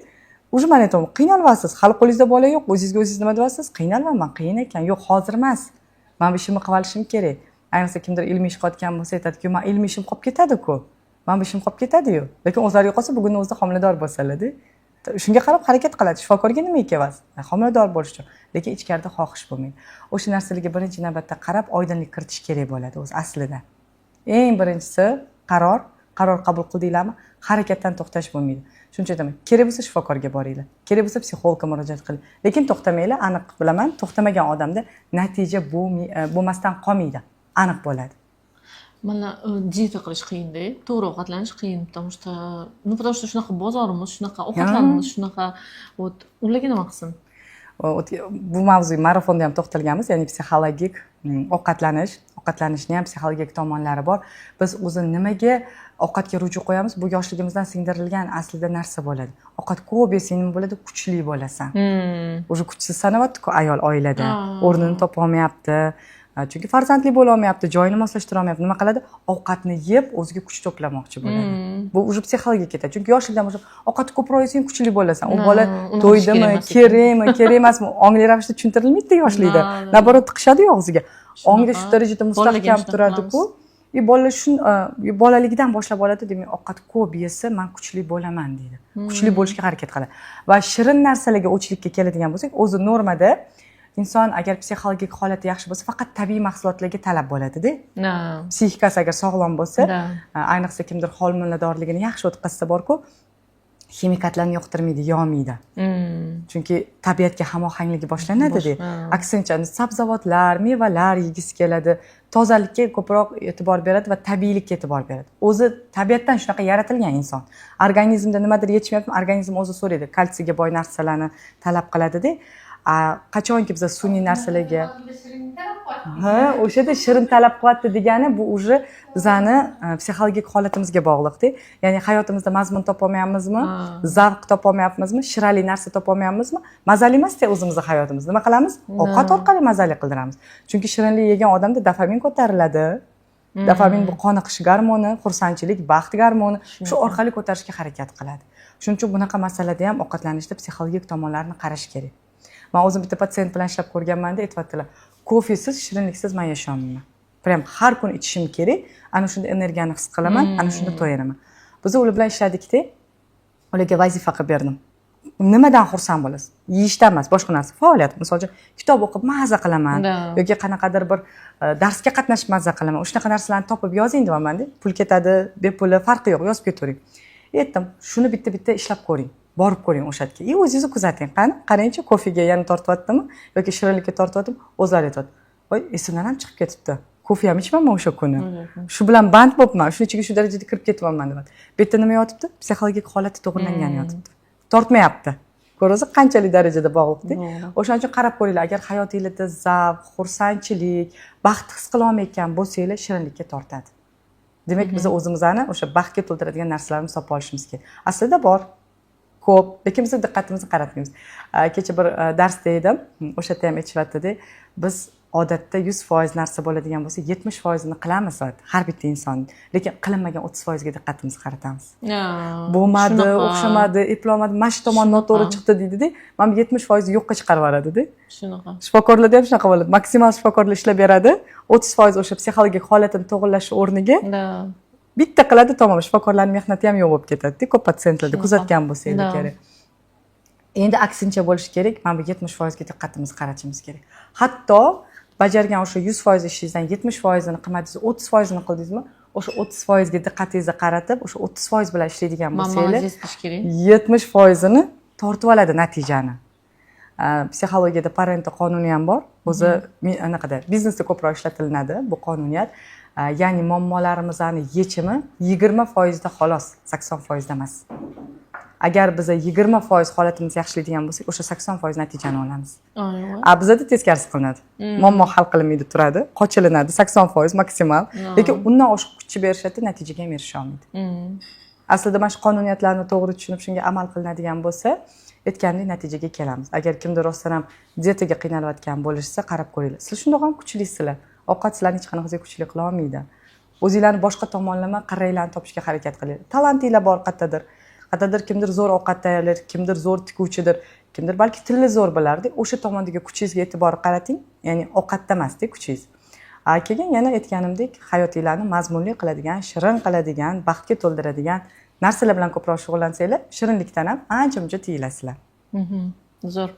Уже men aytaman, qiynalyapsiz, hali qo'lingizda bola yo'q, o'zingizga o'zingiz nima deyapsiz? Qiynalyapman, qiyin ekan. Yo'q, hozir emas. Men bu ishimni qilib olishim kerak. Ayniqsa kimdir ilmiy ish qilayotgan bo'lsa aytadi-ku, men ilmiy ishim qolib ketadi-ku. Men bu ishim qolib ketadi-yu. Lekin o'zlariga qolsa bugunning o'zida homilador bo'lsalar-da. Shunga qarab harakat qiladi. Shifokorga nima ketyapsiz? Homilador bo'lish uchun. Lekin ichkarida xohish bo'lmaydi. O'sha narsalarga birinchi navbatda qarab oydinlik kiritish kerak bo'ladi o'z aslida. Eng birinchisi qaror qabul qildinglarmi? Harakatdan to'xtash bo'lmaydi. Shuning uchun aytaman, kerak bo'lsa shifokorga boringlar. Kerak bo'lsa psixologga murojaat qiling. Lekin to'xtamanglar, aniq bilaman, to'xtamagan odamda natija bo'lmasdan qolmaydi. Aniq bo'ladi. Mana dieta qilish qiyin-da, to'g'ri ovqatlanish qiyin, потому что shunaqa bozorimiz, shunaqa ovqatlarimiz, shunaqa ularga nima qilsin? Bu mavzu marafonda ham to'xtalganmiz, ya'ni psixologik ovqatlanishning ham psixologik tomonlari bor. Biz o'zi nimaga ovqatga ruju qo'yamiz? Bu yoshligimizdan singdirilgan aslida narsa bo'ladi. Ovqat ko'p yesang nima bo'ladi? Kuchli bo'lasan. O'sha kuchsiz sanayapti-ku ayol oilada. O'rnini topa olmayapti. Chunki farzandli bo'la olmayapti, joyini moslashtira olmayapti. Nima qiladi? Ovqatni yeb, o'ziga kuch to'plamoqchi bo'ladi. Bu o'sha psixologiyaga ketadi. Chunki yoshlikdan boshlab ovqatni ko'proq yesang kuchli bo'lasan. U bola to'ydimi, kerakmi, kerak emasmi? Ongli ravishda tushuntirilmaydi yoshlikda. Naborot tiqishadi og'ziga. Ongda shu darajada mustahkam turadi-ku. Bolalar bolaligidan boshlab oladi, demak, ovqat ko'p yesa, men kuchli bo'laman deydi. Kuchli bo'lishga harakat qiladi. Va shirin narsalarga o'chlikka keladigan bo'lsak, o'zi normada inson agar psixologik holati yaxshi bo'lsa, faqat tabiiy mahsulotlarga talab bo'ladi-da. Psixikasi agar sog'lom bo'lsa, ayniqsa kimdir homiladorligini yaxshi o'tkazsa bor-ku, ximikatlarni yoqtirmaydi, yoqmaydi. Chunki tabiatga hamohangligi boshlanadi-da. Aksincha, sabzavotlar, mevalar yegisi keladi, tozalikka ko'proq e'tibor beradi va tabiiylikka e'tibor beradi. O'zi tabiatdan shunaqa yaratilgan inson. Organizmda nimadir yetishmayapti, organizm o'zi so'raydi, kalsiyga boy narsalarni talab qiladi-da. Qachonki biz sun'iy narsalarga o'shada shirin talab qilyapti degani bu уже bizani psixologik holatimizga bog'liqda. Ya'ni hayotimizda mazmun topa olmayapmizmi, zavq topa olmayapmizmi, shirali narsa topa olmayapmizmi? Mazali emas-da o'zimizning hayotimiz. Nima qilamiz? Ovqat orqali mazali qildiramiz. Chunki shirinlik yegan odamda dopamin ko'tariladi. Dopamin bu qoniqish gormoni, xursandchilik, baxt gormoni, shu orqali ko'tarishga harakat qiladi. Shuning uchun bunaqa masalada ham ovqatlanishda psixologik tomonlarni qarash kerak. Men o'zim bitta patsient bilan ishlab ko'rganman-da, aytibdilar, kofesiz, shirinliksiz men yasholmayman. Prям har kun ichishim kerak, ana shunda energiyani his qilaman, ana shunda to'yanaman. Biz ular bilan ishladik-da, ularga vazifa qilib berdim. Nimadan xursand bo'lasiz? Yeyishdan emas, boshqa narsa, faoliyat. Masalan, kitob o'qib maza qilaman yoki qanaqadir bir darsga qatnashib maza qilaman. O'shunaqa narsalarni topib yozing deyman-da. Pul ketadi, bepul, farqi yo'q, yozib ketavering. Aytdim, shuni bitta-bitta ishlab ko'ring. Borib ko'ring o'sha yerga. O'zingizni kuzating. Qarangchi, kofega yana tortyaptimi yoki shirinlikka tortyaptimi? O'zlari aytadi. Voy, esimdan ham chiqib ketibdi. kofe ham ichmayman o'sha kuni. Shu bilan band bo'libman. Shuning ichiga shu darajada kirib ketyapman dedim. Bu yerda nima yotibdi? Psixologik holati to'g'irlangani yotibdi. Tortmayapti. Ko'rasiz qanchalik darajada bog'liqda. O'shaning uchun qarab ko'ringlar, agar hayotingizda zavq, xursandchilik, baxt his qila olmayotgan bo'lsangiz, shirinlikka tortadi. Demak, biz o'zimizni o'sha baxtga to'ldiradigan narsalarni topib olishimiz kerak. Aslida bor, ko'p, lekin biz diqqatimizni qaratmaymiz. Kecha bir darsda edim, o'sha yerda ham aytishyapti-da, biz odatda 100% narsa bo'ladigan bo'lsa, 70%ni qilamiz har bitta inson. Lekin qilinmagan 30% ga diqqatimizni qaratamiz. Bo'lmadi, o'xshamadi, eplolmadi, mana shu tomon noto'g'ri chiqdi deydi-da, mana 70% yo'qqa chiqarib yuboradi-da. Shunaqa. Shifokorlarda ham shunaqa bo'ladi. Maksimal shifokorlar ishlab beradi, 30% o'sha psixologik holatini to'g'irlash o'rniga bitta qiladi, tamom, shifokorlarning mehnati ham yo'q bo'lib ketadi-da, ko'p patsientlarda kuzatgan bo'lsangiz kerak. Endi aksincha bo'lishi kerak, mana bu 70% ga diqqatimizni qaratishimiz kerak. Hatto bajargan o'sha 100% ishingizdan 70%ni qilmadingiz, 30%ni qildingizmi, o'sha 30% ga diqqatingizni qaratib, o'sha 30% bilan ishlaydigan bo'lsangiz, 70%ni tortib oladi natijani. Psixologiyada Parento qonuni ham bor. O'zi anaqada biznesda ko'proq ishlatiladi bu qonuniyat. Ya'ni muammolarimizning yechimi 20% da xolos, 80% da emas. Agar biz 20% holatimizni yaxshilaydigan bo'lsak, o'sha 80% natijani olamiz. Bizda teskarisi qilinadi. Muammo hal qilinmaydi, turadi, qochilinadi 80% maksimal. Lekin undan oshiq kuch berishadi, natijaga ham erisha olmaydi. Aslida mana shu qonuniyatlarni to'g'ri tushunib, shunga amal qilinadigan bo'lsa, aytgandek natijaga kelamiz. Agar kimdir rostdan ham dietaga qiynalayotgan bo'lishsa, qarab ko'ringlar. Siz shundoq ham kuchlisizlar. Ovqat sizlarni hech qanaqasiga kuchli qila olmaydi. O'zingizlarni boshqa tomonlama qirraylarni topishga harakat qilinglar. Talantinglar bor qayerdadir. Qayerdadir kimdir zo'r ovqat tayyorlar, kimdir zo'r tikuvchidir, kimdir balki tilli zo'r bilardi. O'sha tomondagi kuchingizga e'tibor qarating. Ya'ni ovqatda emasdi kuchingiz. Keyin yana aytganimdek, hayotinglarni mazmunli qiladigan, shirin qiladigan, baxtga to'ldiradigan narsalar bilan ko'proq shug'ullansanglar, shirinlikdan ham ancha-muncha tiyilasizlar. Zo'r.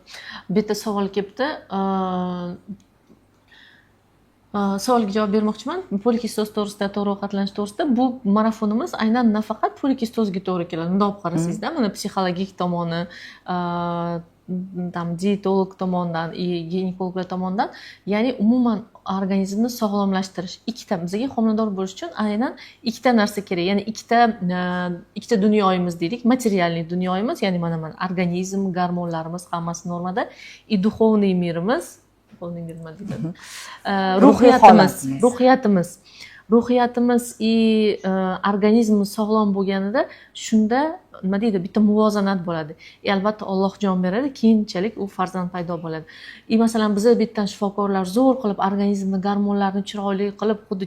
Bitta savol kelibdi. Savolga javob bermoqchiman. Polikistoz to'g'risida, to'g'ri ovqatlanish to'g'risida bu marafonimiz aynan nafaqat polikistozga to'g'ri keladi. Bunday olib qarasangizda, mana psixologik tomoni, dietolog tomonidan, ginekologlar tomonidan, ya'ni umuman organizmni sog'lomlashtirish. Ikkita bizga homilador bo'lish uchun aynan ikkita narsa kerak. Ya'ni ikkita dunyoyimiz deylik, materialniy dunyoyimiz, ya'ni mana organizm, gormonlarimiz hammasi normada, и духовный мирimiz, ruhiyatimiz и organizmimiz sog'lom bo'lganida shunda nima deydi, bitta muvozanat bo'ladi. Albatta Alloh jon beradi, keyinchalik u farzand paydo bo'ladi. Masalan, biz bittan shifokorlar zo'r qilib organizmni, gormonlarni chiroyli qilib, xuddi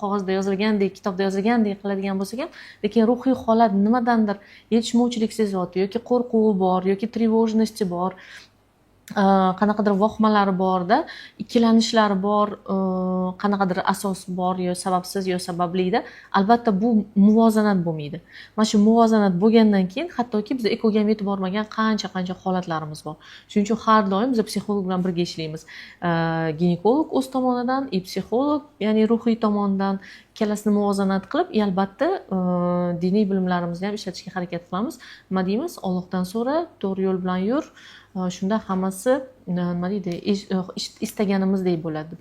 qog'ozda yozilgandek, kitobda yozilgandek qiladigan bo'lsak ham, lekin ruhiy holat nimadandir yetishmovchilik sezyapti yoki qo'rquvi bor yoki trevojnosti bor, qanaqadir vohmalari borda, ikkilanishlari bor, qanaqadir asos bor yo sababsiz yo sabablida, albatta bu muvozanat bo'lmaydi. Mana shu muvozanat bo'lgandan keyin hattoki biz ekoga ham yetib bormagan qancha holatlarimiz bor. Shuning uchun har doim biz psixolog bilan birga ishlaymiz. Ginekolog o'z tomonidan, psixolog, ya'ni ruhiy tomondan ikkalasini muvozanat qilib, albatta diniy bilimlarimizni ham ishlatishga harakat qilamiz. Nima deymiz? Allohdan so'ra, to'g'ri yo'l bilan yur. Shunda hammasi nima deydi, istaganimizdek bo'ladi.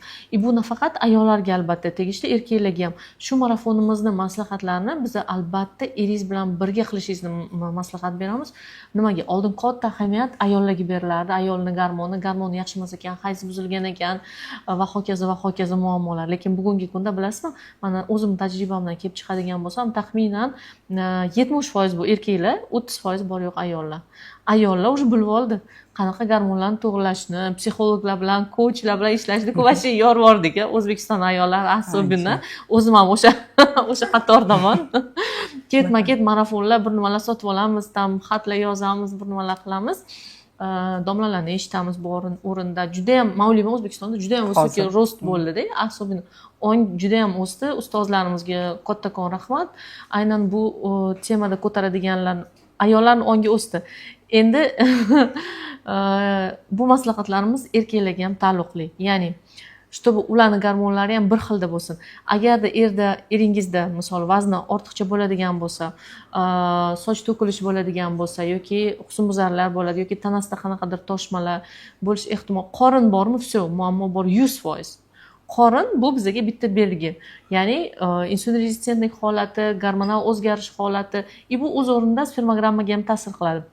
Bu nafaqat ayollarga albatta tegishli, erkaklarga ham. Shu marafonimizni maslahatlarini biz albatta eringiz bilan birga qilishingizni maslahat beramiz. Nimaga? Oldin katta ahamiyat ayollarga beriladi. Ayolning gormoni yaxshi emas ekan, hayzi buzilgan ekan va hokazo muammolar. Lekin bugungi kunda bilasizmi, mana o'zim tajribamdan kelib chiqadigan bo'lsam, taxminan 70% bu erkaklar, 30% bor yo'q ayollar. Ayollar o'sha bilib oldi. Qanaqa gormonlarni to'g'rilashni, psixologlar bilan, ko'chlar bilan ishlashni ko'pincha yorvordik. O'zbekiston ayollari asobini, o'zim ham o'sha qatordaman. Ketma-ket marafonlar, bir nimalar sotib olamiz, xatlar yozamiz, bir nimalar qilamiz. Domlalarni eshitamiz bu o'rinda. Juda ham mavlima O'zbekistonda juda ham o'sik rost bo'ldi-da, asobini ong juda ham o'sdi. Ustozlarimizga kattakon rahmat. Aynan bu temada ko'taradiganlar ayollarning ongi o'sdi. Endi bu maslahatlarimiz erkaklarga ham taalluqli. Ya'ni чтобы ularning gormonlari ham bir xilda bo'lsin. Agarda eringizda misol vazni ortiqcha bo'ladigan bo'lsa, soch to'kilishi bo'ladigan bo'lsa yoki husnbuzarlar bo'ladi yoki tanasida qanaqadir toshmalar bo'lish ehtimoli, qorin bormi, все, muammo bor 100%. qorin bu bizga bitta belgi. Ya'ni insulin rezistentlik holati, gormonal o'zgarish holati, bu o'z o'rnida spermogrammaga ham ta'sir qiladi.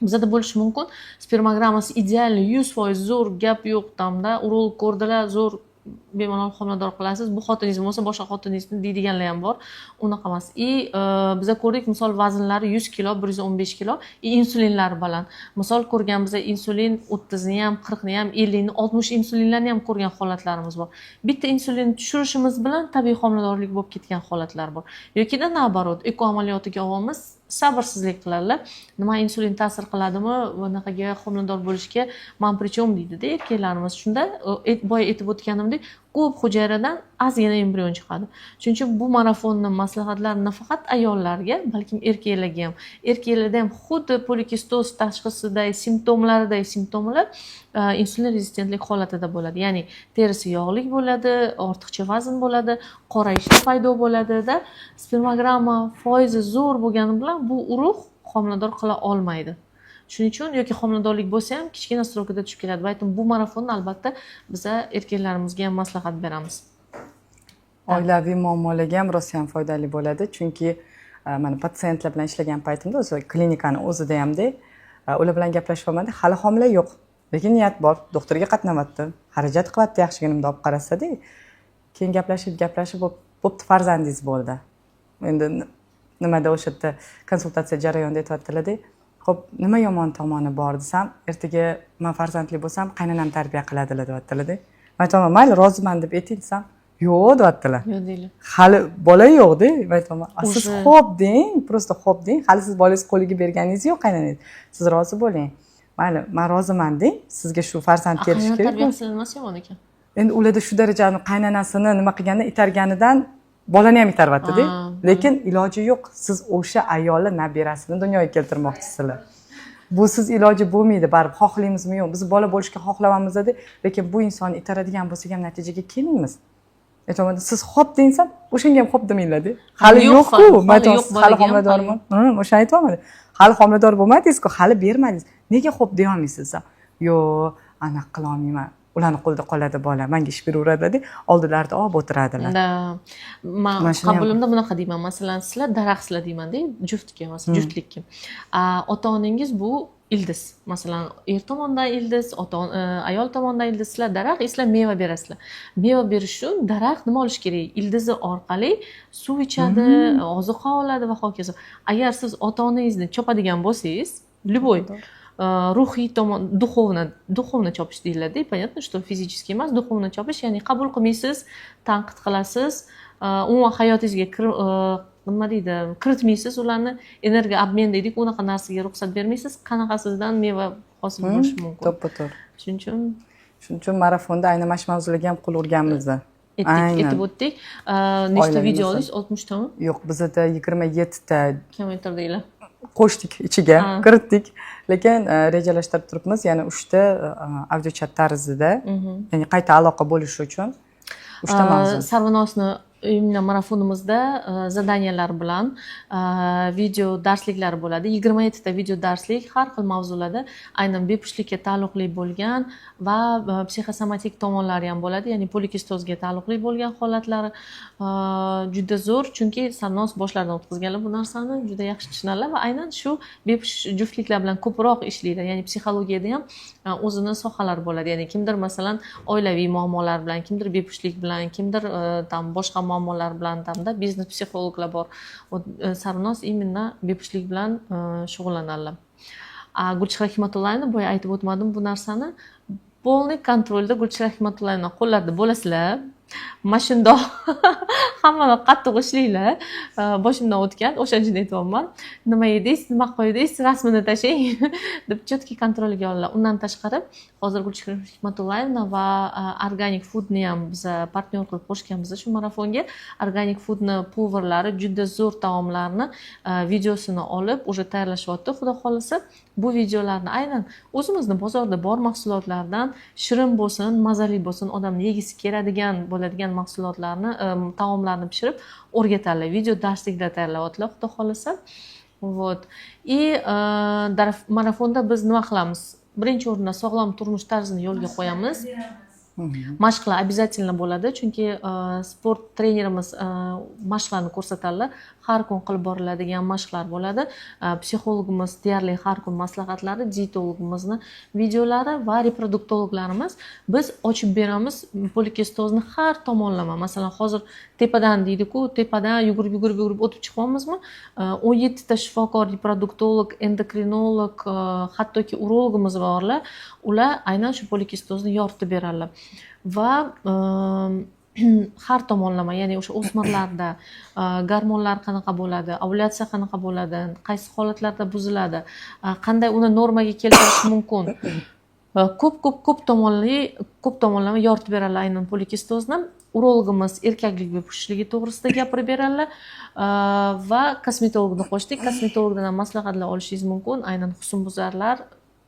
Bizda bo'lishi mumkin, spermogrammasi ideal 100% zo'r, gap yo'q, tamda urolog ko'rdilar, zo'r bemalol homilador qilasiz. Bu xotiningiz bo'lsa, boshqa xotiningizni deydiganlar ham bor. Unaqa emas. Biza ko'rdik, misol vaznlari 100 kilo, 115 kilo, insulinlari baland. Misol ko'rgan biza insulin 30 ni ham, 40 ni ham, 50 ni, 60 insulinlarni ham ko'rgan holatlarimiz bor. Bitta insulin tushirishimiz bilan tabiiy homiladorlik bo'lib ketgan holatlar bor. Yoki-da nabarot, eko amaliyotiga olamiz, sabrsizlik qiladilar. Nima insulin ta'sir qiladimi, bunaqaga homilador bo'lishga men prichom deydi-da erkaklarimiz. Shunda boya aytib o'tganimdek, ko'p hujayradan ozgina embrion chiqadi. Shuning uchun bu marafonni maslahatlari nafaqat ayollarga, balkim erkaklarga ham. Erkaklarda ham xuddi polikistoz tashxisidagi simptomlar insulin rezistentlik holatida bo'ladi. Ya'ni terisi yog'li bo'ladi, ortiqcha vazn bo'ladi, qorayishlar paydo bo'ladi-da, spermogramma foizi zo'r bo'lgani bilan bu urug' homilador qila olmaydi. Shuning uchun yoki homiladorlik bo'lsa ham kichkina srokida tushib keladi. Va aytdim, bu marafonni albatta biza erkaklarimizga ham maslahat beramiz. Oilaviy muammolarga ham rosa ham foydali bo'ladi, chunki mana patsientlar bilan ishlagan paytimda o'zi klinikani o'zida hamda ular bilan gaplashib hali homila yo'q. Lekin niyat bor, doktorga qatnamayapti, xarajat qilyapti, yaxshigina bunday olib qarasa-da. Keyin gaplashib bo'pti, farzandingiz bo'ldi. Endi nimada o'sha yerda konsultatsiya jarayonida aytayotdilar-da. Xo'p, nima yomon tomoni bor desam, ertaga men farzandli bo'lsam, qaynonam tarbiya qiladilar deyaptilar-da. Men aytaman, mayli, roziman deb ayting desam, yo'q deyaptilar. Yo'q deylar. Hali bola yo'q-da. Men aytaman, siz xo'p deng, prosta xo'p deng. Hali siz bolangiz qo'liga berganingiz yo'q qaynonangiz. Siz rozi bo'ling. Mayli, men roziman deng. Sizga shu farzand kelishi kerak. Tarbiya qilinmas yomon ekan. Endi ularda shu darajani qaynonasini nima qilganda itarganidan bolani ham itarayapti-da. Lekin iloji yo'q. Siz o'sha ayolni nabirasini dunyoga keltirmoqchisizlar. Bu siz iloji bo'lmaydi, baribir xohlaymizmi yo'q. Biz bola bo'lishga xohlayapmiz-da, lekin bu insonni itaradigan bo'lsak ham natijaga kelmaymiz. Aytaman, siz xo'p deysam, o'shanga ham xo'p demanglar-da. Hali yo'q-ku, hali homiladorman. O'sha aytolmadim. Hali homilador bo'lmadingiz-ku, hali bermadingiz. Nega xo'p deya olmaysiz? Yo'q, anaqa qila olmayman. Ularning qo'lida qoladi bola, menga ish beraveradi, oldilarida olib o'tiradilar. Men qabulimda bunaqa deyman, masalan, sizlar daraxtsizlar deyman-da, juftga, masalan, juftlikka. Ota-onangiz bu ildiz. Masalan, er tomonidan ildiz, ayol tomonidan ildiz, sizlar daraxt, sizlar meva berasizlar. Meva berish uchun daraxt nima olish kerak? Ildizi orqali suv ichadi, ozuqa oladi va hokazo. Agar siz ota-onangizni chopadigan bo'lsangiz, любой ruhiy tomon, duxovno chopish deyiladi. Понятно, что fizический emas, duxovno chopish, ya'ni qabul qilmaysiz, tanqid qilasiz, umuman hayotingizga nima deydi, kiritmaysiz, ularni energiya obmen deydik, unaqa narsaga ruxsat bermaysiz, qanaqasidan meva hosil bo'lishi mumkin. To'ppa-to'g'ri. Shuning uchun marafonda aynan mana shu mavzularga ham qo'l urganmiz. Aytib o'tdik. Nechta video oldingiz? 60 tami? Yo'q, bizda 27 ta kommentardinglar. Qo'shdik ichiga, kiritdik. Lekin rejalashtirib turibmiz, yana 3 ta audio chat tarzida, ya'ni qayta aloqa bo'lishi uchun 3 ta mavzu. Sarvinozni immuniy marafonimizda zadaniyalar bilan video darsliklar bo'ladi. 27 ta video darslik har xil mavzularda, aynan bepushtlikka taalluqli bo'lgan va psixosomatik tomonlari ham bo'ladi, ya'ni polikistozga taalluqli bo'lgan holatlari juda zo'r, chunki Sarvinoz boshlaridan o'tkazganlar bu narsani juda yaxshi tushunadilar va aynan shu juftliklar bilan ko'proq ishlaydi. Ya'ni psixologiyada ham o'zini sohalari bo'ladi. Ya'ni kimdir masalan oilaviy muammolar bilan, kimdir bepushtlik bilan, kimdir boshqa muammolar bilan, hamda biznes psixologlar bor. Sarvinoz imенно bepushtlik bilan shug'ullanadilar. Gulchehra Hikmatullayevna boya aytib o'tmadim bu narsani. Polniy kontrolda Gulchehra Hikmatullayevna qo'llarida bo'lasizlar. Mashindoq hammani qattiq ishlanglar. Boshimdan o'tgan, o'shaning uchun aytyapman. Nima yedingiz, nima qo'ydingiz, rasmini tashlang deb chetki kontrolga oladilar. Undan tashqari hozir Gulchehra Hikmatullayevna va Organic Foodni ham biz partnyor qilib qo'shganmiz shu marafonga. Organic Foodni poverlari juda zo'r taomlarni videosini olib, o'sha tayyorlashyapti, xudo xolisa. Bu videolarni aynan o'zimizni bozorda bor mahsulotlardan shirin bo'lsin, mazali bo'lsin, odamni yegisi keladigan bo'ladigan mahsulotlarni, taomlarni pishirib o'rgatadilar. Video darsliklar tayyorlayaptilar, xudo xolisa. Вот. И marafonda biz nima qilamiz? Birinchi o'rinda sog'lom turmush tarzini yo'lga qo'yamiz. Mashqlar обязательно bo'ladi, chunki sport trenerimiz mashqlarni ko'rsatadilar. Har kun qilib boriladigan mashqlar bo'ladi. Psixologimiz deyarli har kun maslahatlari, dietologimizni videolari va reproduktologlarimiz biz ochib beramiz polikestozni har tomonlama. Masalan, hozir tepadan deydi-ku, tepadan yugurib o'tib chiqyapmizmi? 17 ta shifokor, reproduktolog, endokrinolog, hattoki urologimiz borlar. Ular aynan shu polikestozni yoritib beradilar. Va har tomonlama, ya'ni o'sha o'smirlarda gormonlar qanaqa bo'ladi, ovulyatsiya qanaqa bo'ladi, qaysi holatlarda buziladi, qanday uni normaga keltirish mumkin. Ko'p tomonlama yoritib beradilar aynan polikestozni. Urologimiz erkaklik va pushligi to'g'risida gapirib beradilar va kosmetologni qo'shdik. Kosmetologdan ham maslahatlar olishingiz mumkin. Aynan husnbuzarlar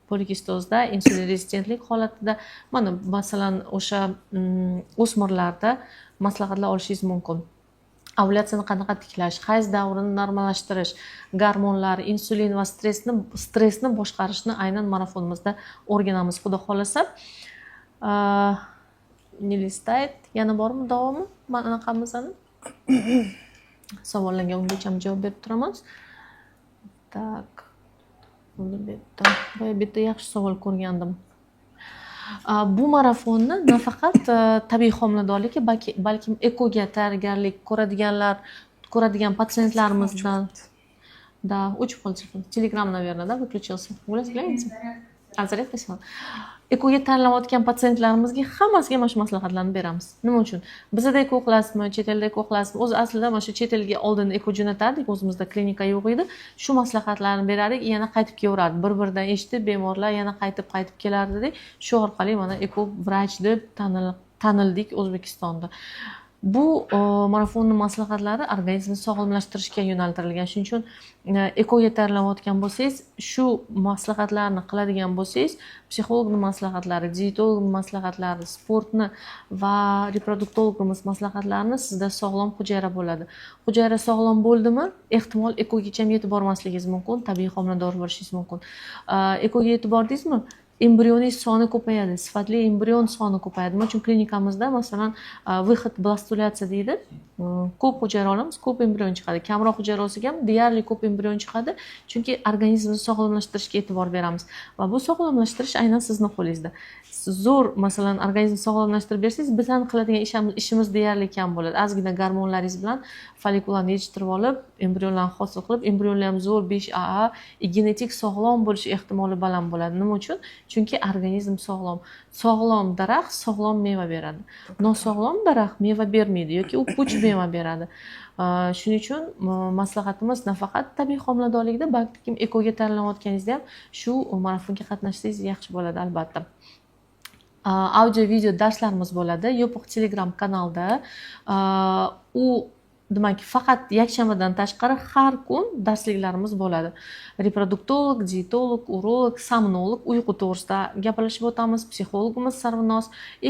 polikistozda, insulin rezistentlik holatida, mana masalan o'sha o'smirlarda maslahatlar olishingiz mumkin. Ovulyatsiyani qanaqa tiklash, hayz davrini normallashtirish, gormonlar, insulin va stressni boshqarishni aynan marafonimizda o'rganamiz, xudo xolasa. Nilistayt, yana bormi davomi? Manaqamizani? Savollarga ungacha javob berib turamiz. Tak. Bitta yaxshi savol ko'rgandim. Bu marafonni nafaqat tabiiy homiladorlikka, balkim ekoga tayyorgarlik ko'radigan patsientlarimizdan o'chib qoldi. Telegram, наверное, выключился. Ekoga tayyorlanayotgan patsientlarimizga hammasiga mana shu maslahatlarni beramiz. Nima uchun? Bizda eko qilasizmi, chet elda eko qilasizmi? O'zi aslida mana shu chet elga oldin eko jo'natardik, o'zimizda klinika yo'q edi. Shu maslahatlarni berardik, yana qaytib kelaverardi. Bir-biridan eshitib, bemorlar yana qaytib kelardi. Shu orqali mana eko vrach deb tanildik O'zbekistonda. Bu marafonni maslahatlari organizmni sog'lomlashtirishga yo'naltirilgan. Shuning uchun ekoga tayyorlanayotgan bo'lsangiz, shu maslahatlarni qiladigan bo'lsangiz, psixologning maslahatlari, dietologning maslahatlari, sportni va reproduktologimiz maslahatlarini sizda sog'lom hujayra bo'ladi. Hujayra sog'lom bo'ldimi, ehtimol ekogacha yetib bormasligingiz mumkin, tabiiy homilador bo'lishingiz mumkin. Ekoga yetib bordingizmi? Embrionning soni ko'payadi, sifatli embrion soni ko'payadi. Nima uchun klinikamizda masalan выход blastulyatsiya deydi. Ko'p hujayra olamiz, ko'p embrion chiqadi. Kamroq hujayra olsak ham deyarli ko'p embrion chiqadi, chunki organizmni sog'lomlashtirishga e'tibor beramiz. Va bu sog'lomlashtirish aynan sizning qo'lingizda. Zo'r masalan organizmni sog'lomlashtirib bersangiz, bizning qiladigan ishimiz deyarli kam bo'ladi. Ozgina gormonlaringiz bilan follikullarni yetishtirib olib, embrionlarni hosil qilib, embrionlar ham zo'r 5AA, genetik sog'lom bo'lish ehtimoli baland bo'ladi. Nima uchun? Chunki organizm sog'lom. Sog'lom daraxt sog'lom meva beradi. Nosog'lom daraxt meva bermaydi yoki u puch meva beradi. Shuning uchun maslahatimiz nafaqat tabiiy homiladorlikda, balkim ekoga tayyorlanayotganingizda ham shu marafonga qatnashsangiz yaxshi bo'ladi albatta. Audio video darslarimiz bo'ladi yopiq Telegram kanalda. Demak, faqat yakshanbadan tashqari har kun darsliklarimiz bo'ladi. Reproduktolog, dietolog, urolog, somnolog, uyqu to'g'risida gaplashib o'tamiz. Psixologimiz Sarvinoz,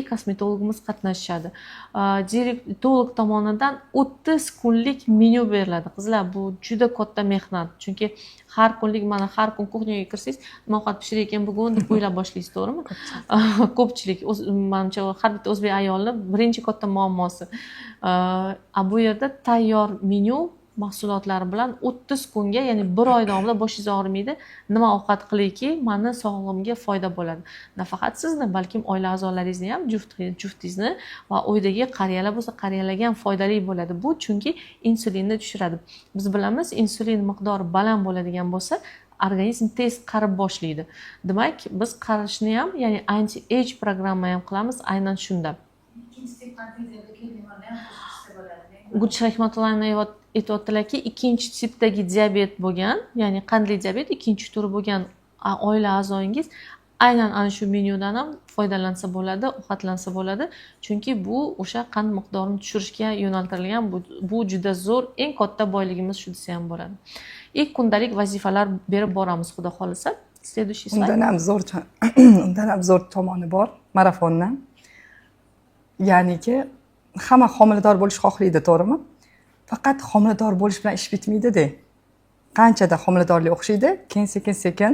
kosmetologimiz qatnashadi. Dietolog tomonidan 30 kunlik menyu beriladi. Qizlar, bu juda katta mehnat. Chunki har kun kuxnyaga kirsangiz, nima ovqat pishirayotgan bugun deb o'ylab boshlaysiz, to'g'rimi? Ko'pchilik, menimcha har bitta o'zbek ayolning birinchi katta muammosi. Bu yerda tayyor menyu mahsulotlari bilan 30 kunga, ya'ni 1 oy davomida boshingiz og'rimaydi. Nima ovqat qilayki, meni sog'lig'imga foyda bo'ladi. Nafaqat sizni, balkim oila a'zolaringizni ham, juftingizni va uydagi qariyalar bo'lsa, qariyalarga ham foydali bo'ladi. Bu chunki insulinni tushiradi. Biz bilamiz, insulin miqdori baland bo'ladigan bo'lsa, organizm tez qarib boshlaydi. Demak, biz qarishni ham, ya'ni anti-age programma ham qilamiz aynan shunda. Gulchehra Rahmatullayeva aytayotdilarki, ikkinchi tipdagi diabet bo'lgan, ya'ni qandli diabet ikkinchi turi bo'lgan oila a'zoyingiz aynan ana shu menyudan ham foydalansa bo'ladi, ovqatlansa bo'ladi. Chunki bu o'sha qand miqdorini tushirishga yo'naltirilgan, bu juda zo'r, eng katta boyligimiz shu desa ham bo'ladi. Ilk kundalik vazifalar berib boramiz, xudo xolasa. Следующий slayd. Undan ham zo'r tomoni bor marafonni. Ya'niki hamma homilador bo'lish xohlaydi, to'g'rimi? Faqat homilador bo'lish bilan ish bitmaydi-da. Qanchada homiladorlik o'xshaydi, keyin sekin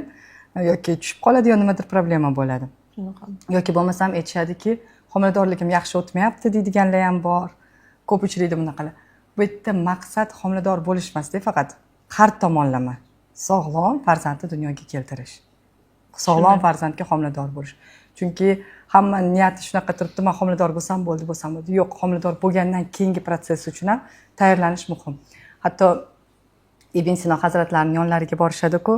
yoki tushib qoladi yo nimadir problema bo'ladi. Yoki bo'lmasam aytishadiki, homiladorligim yaxshi o'tmayapti deydiganlar ham bor. Ko'p uchraydi bunaqalar. Bu yerda maqsad homilador bo'lish emasda, faqat har tomonlama sog'lom farzandni dunyoga keltirish. Sog'lom farzandga homilador bo'lish. Chunki hamma niyati shunaqa turibdi, men homilador bo'lsam bo'ldi. Yo'q, homilador bo'lgandan keyingi protsess uchun ham tayyorlanish muhim. Hatto Ibn Sino hazratlarining yonlariga borishadi-ku,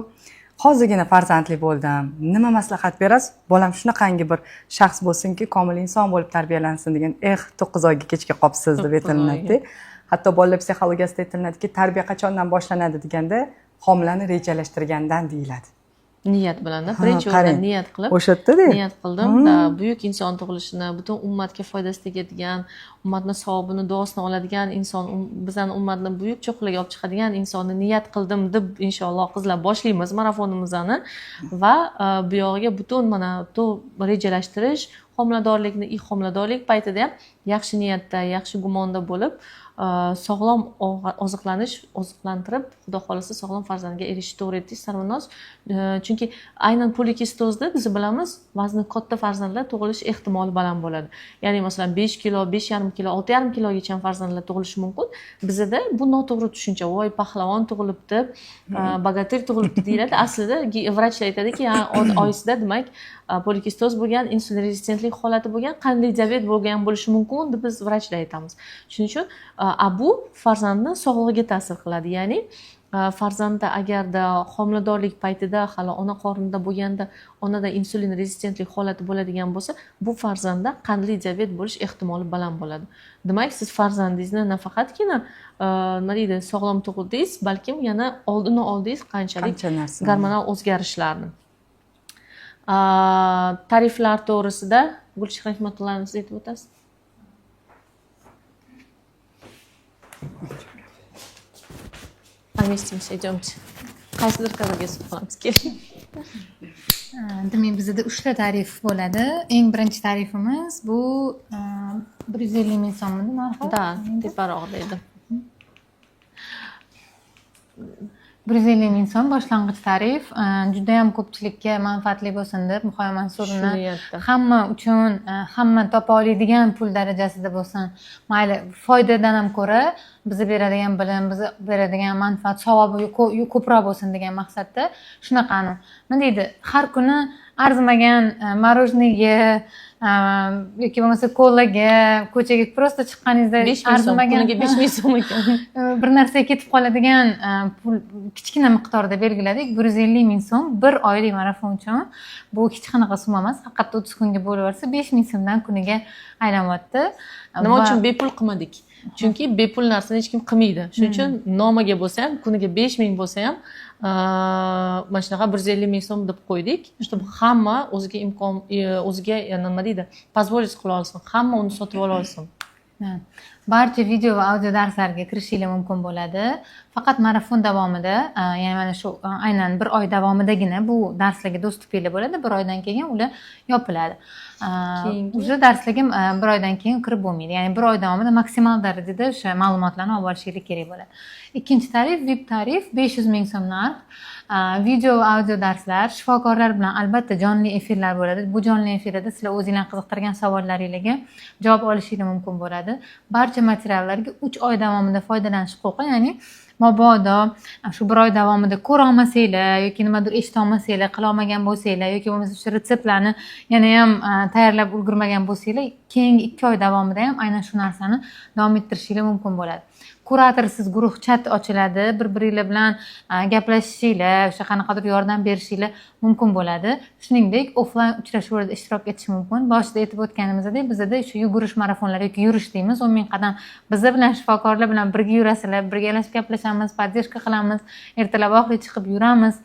hozirgina farzandli bo'ldim, nima maslahat berasiz? Bolam shunaqangi bir shaxs bo'lsinki, komil inson bo'lib tarbiyalansin degan, 9 oyga kechga qolibsiz deb aytilinadi. Hatto bolalar psixologiyasida aytiladiki, tarbiya qachondan boshlanadi deganda, homilani rejalashtirgandan deyiladi. Niyat bilan, birinchi o'rinda niyat qilib, o'sha yerda niyat qildim, buyuk inson tug'ilishini, butun ummatga foydasi tegadigan, ummatni savobini, duosini oladigan inson, bizani ummatni buyuk cho'qqilarga olib chiqadigan insonni niyat qildim deb inshaalloh qizlar boshlaymiz marafonimizni va bu yog'iga butun mana rejalashtirish, homiladorlik paytida ham yaxshi niyatda, yaxshi gumonda bo'lib, sog'lom oziqlantirib, xudo xolasa sog'lom farzandga erishish. To'g'ri aytdingiz Sarvinoz. Chunki aynan polikistozda biz bilamiz, vazni katta farzandlar tug'ilish ehtimoli baland bo'ladi. Ya'ni masalan 5 kilo, 5,5 kilo, 6,5 kilogacha farzandlar tug'ilishi mumkin. Bizda bu noto'g'ri tushuncha. Voy, pahlavon tug'ilibdi, bogatir tug'ilibdi deyiladi. Aslida vrachlar aytadiki, oyisida demak polikistoz bo'lgan, insulin rezistentlik holati bo'lgan, qandli diabet bo'lgan bo'lishi mumkin deb biz vrachlar aytamiz. Shuning uchun bu farzandni sog'lig'iga ta'sir qiladi. Ya'ni farzandda agarda homiladorlik paytida hali ona qornida bo'lganda onada insulin rezistentlik holati bo'ladigan bo'lsa, bu farzandda qandli diabet bo'lish ehtimoli baland bo'ladi. Demak, siz farzandingizni nafaqatgina nima deydi, sog'lom tug'dingiz, balkim yana oldini oldingiz qanchalik gormonal o'zgarishlarni. Tariflar to'g'risida Gulchehra Hikmatullayeva siz aytib o'tasiz. Поместимся, идемте. Qaysidir qadamga qolamiz, keling. Demak, bizda 3 ta tarif bo'ladi. Eng birinchi tarifimiz bu 150 ming so'mmi narxi? Da, teparoqda edi. 150 ming so'm boshlang'ich tarif. Juda ham ko'pchilikka manfaatli bo'lsin deb Muhayyo Mansurovna hamma uchun hamma topa oladigan pul darajasida bo'lsin. Mayli, foydadan ham ko'ra bizni beradigan bilim, bizni beradigan manfaat, savobi ko'proq bo'lsin degan maqsadda shunaqani. Nima deydi? Har kuni arzimagan marojniyga yoki bo'lmasa kolaga, ko'chaga prosta chiqqaningizda arzimagan 5 ming so'm ekan. Bir narsaga ketib qoladigan pul kichkina miqdorda belgiladik. 150 ming so'm bir oylik marafon uchun. Bu hech qanaqa summa emas. Faqat 30 kunga bo'lib yorsa 5 ming so'mdan kuniga aylanyapti. Nima uchun bepul qilmadik? Chunki bepul narsani hech kim qilmaydi. Shuning uchun nomiga bo'lsa ham, kuniga 5 ming bo'lsa ham, mana shunaqa 150 ming so'm deb qo'ydik. Чтобы hamma o'ziga nima deydi, позволить qila olsin, hamma uni sotib ola olsin. Barcha video va audio darslarga kirishingiz mumkin bo'ladi. Faqat marafon davomida, ya'ni mana shu aynan bir oy davomidagina bu darslarga dostupinglar bo'ladi. Bir oydan keyin ular yopiladi. O'sha darslarga bir oydan keyin kirib bo'lmaydi. Ya'ni bir oy davomida maksimal darajada o'sha ma'lumotlarni olib olishingiz kerak bo'ladi. Ikkinchi tarif VIP tarif 500 ming so'm narx. Video va audio darslar, shifokorlar bilan albatta jonli efirlar bo'ladi. Bu jonli efirda sizlar o'zingizlarni qiziqtirgan savollaringizga javob olishingiz mumkin bo'ladi. Barcha materiallarga 3 oy davomida foydalanish huquqi, ya'ni mabodo shu bir oy davomida ko'ra olmasanglar yoki nimadir eshita olmasanglar, qila olmagan bo'lsanglar yoki bo'lmasa shu retseptlarni yana ham tayyorlab ulgurmagan bo'lsanglar, keyingi 2 oy davomida ham aynan shu narsani davom ettirishingiz mumkin bo'ladi. Kuratorsiz guruh chat ochiladi, bir-biringlar bilan gaplashishinglar, o'sha qanaqadir yordam berishinglar mumkin bo'ladi. Shuningdek, offlayn uchrashuvlarda ishtirok etish mumkin. Boshida aytib o'tganimizdek, bizda shu yugurish marafonlari yoki yurish deymiz, 10 ming qadam biz bilan shifokorlar bilan birga yurasizlar, birgalashib gaplashamiz, podдержка qilamiz, ertalab oxirgi chiqib yuramiz.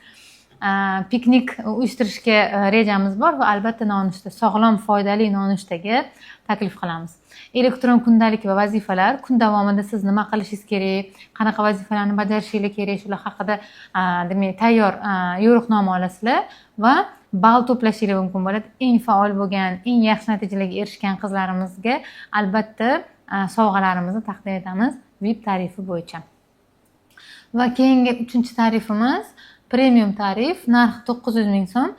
Piknik uyushtirishga rejamiz bor va albatta nonushta, sog'lom, foydali nonushtaga taklif qilamiz. Elektron kundalik va vazifalar, kun davomida siz nima qilishingiz kerak, qanaqa vazifalarni bajarishingiz kerak, shular haqida demak tayyor yo'riqnoma olasizlar va ball to'plashingiz mumkin bo'ladi. Eng faol bo'lgan, eng yaxshi natijalarga erishgan qizlarimizga albatta sovg'alarimizni taqdim etamiz VIP tarifi bo'yicha. Va keyingi 3-tarifimiz premium tarif, narxi 900 ming so'm.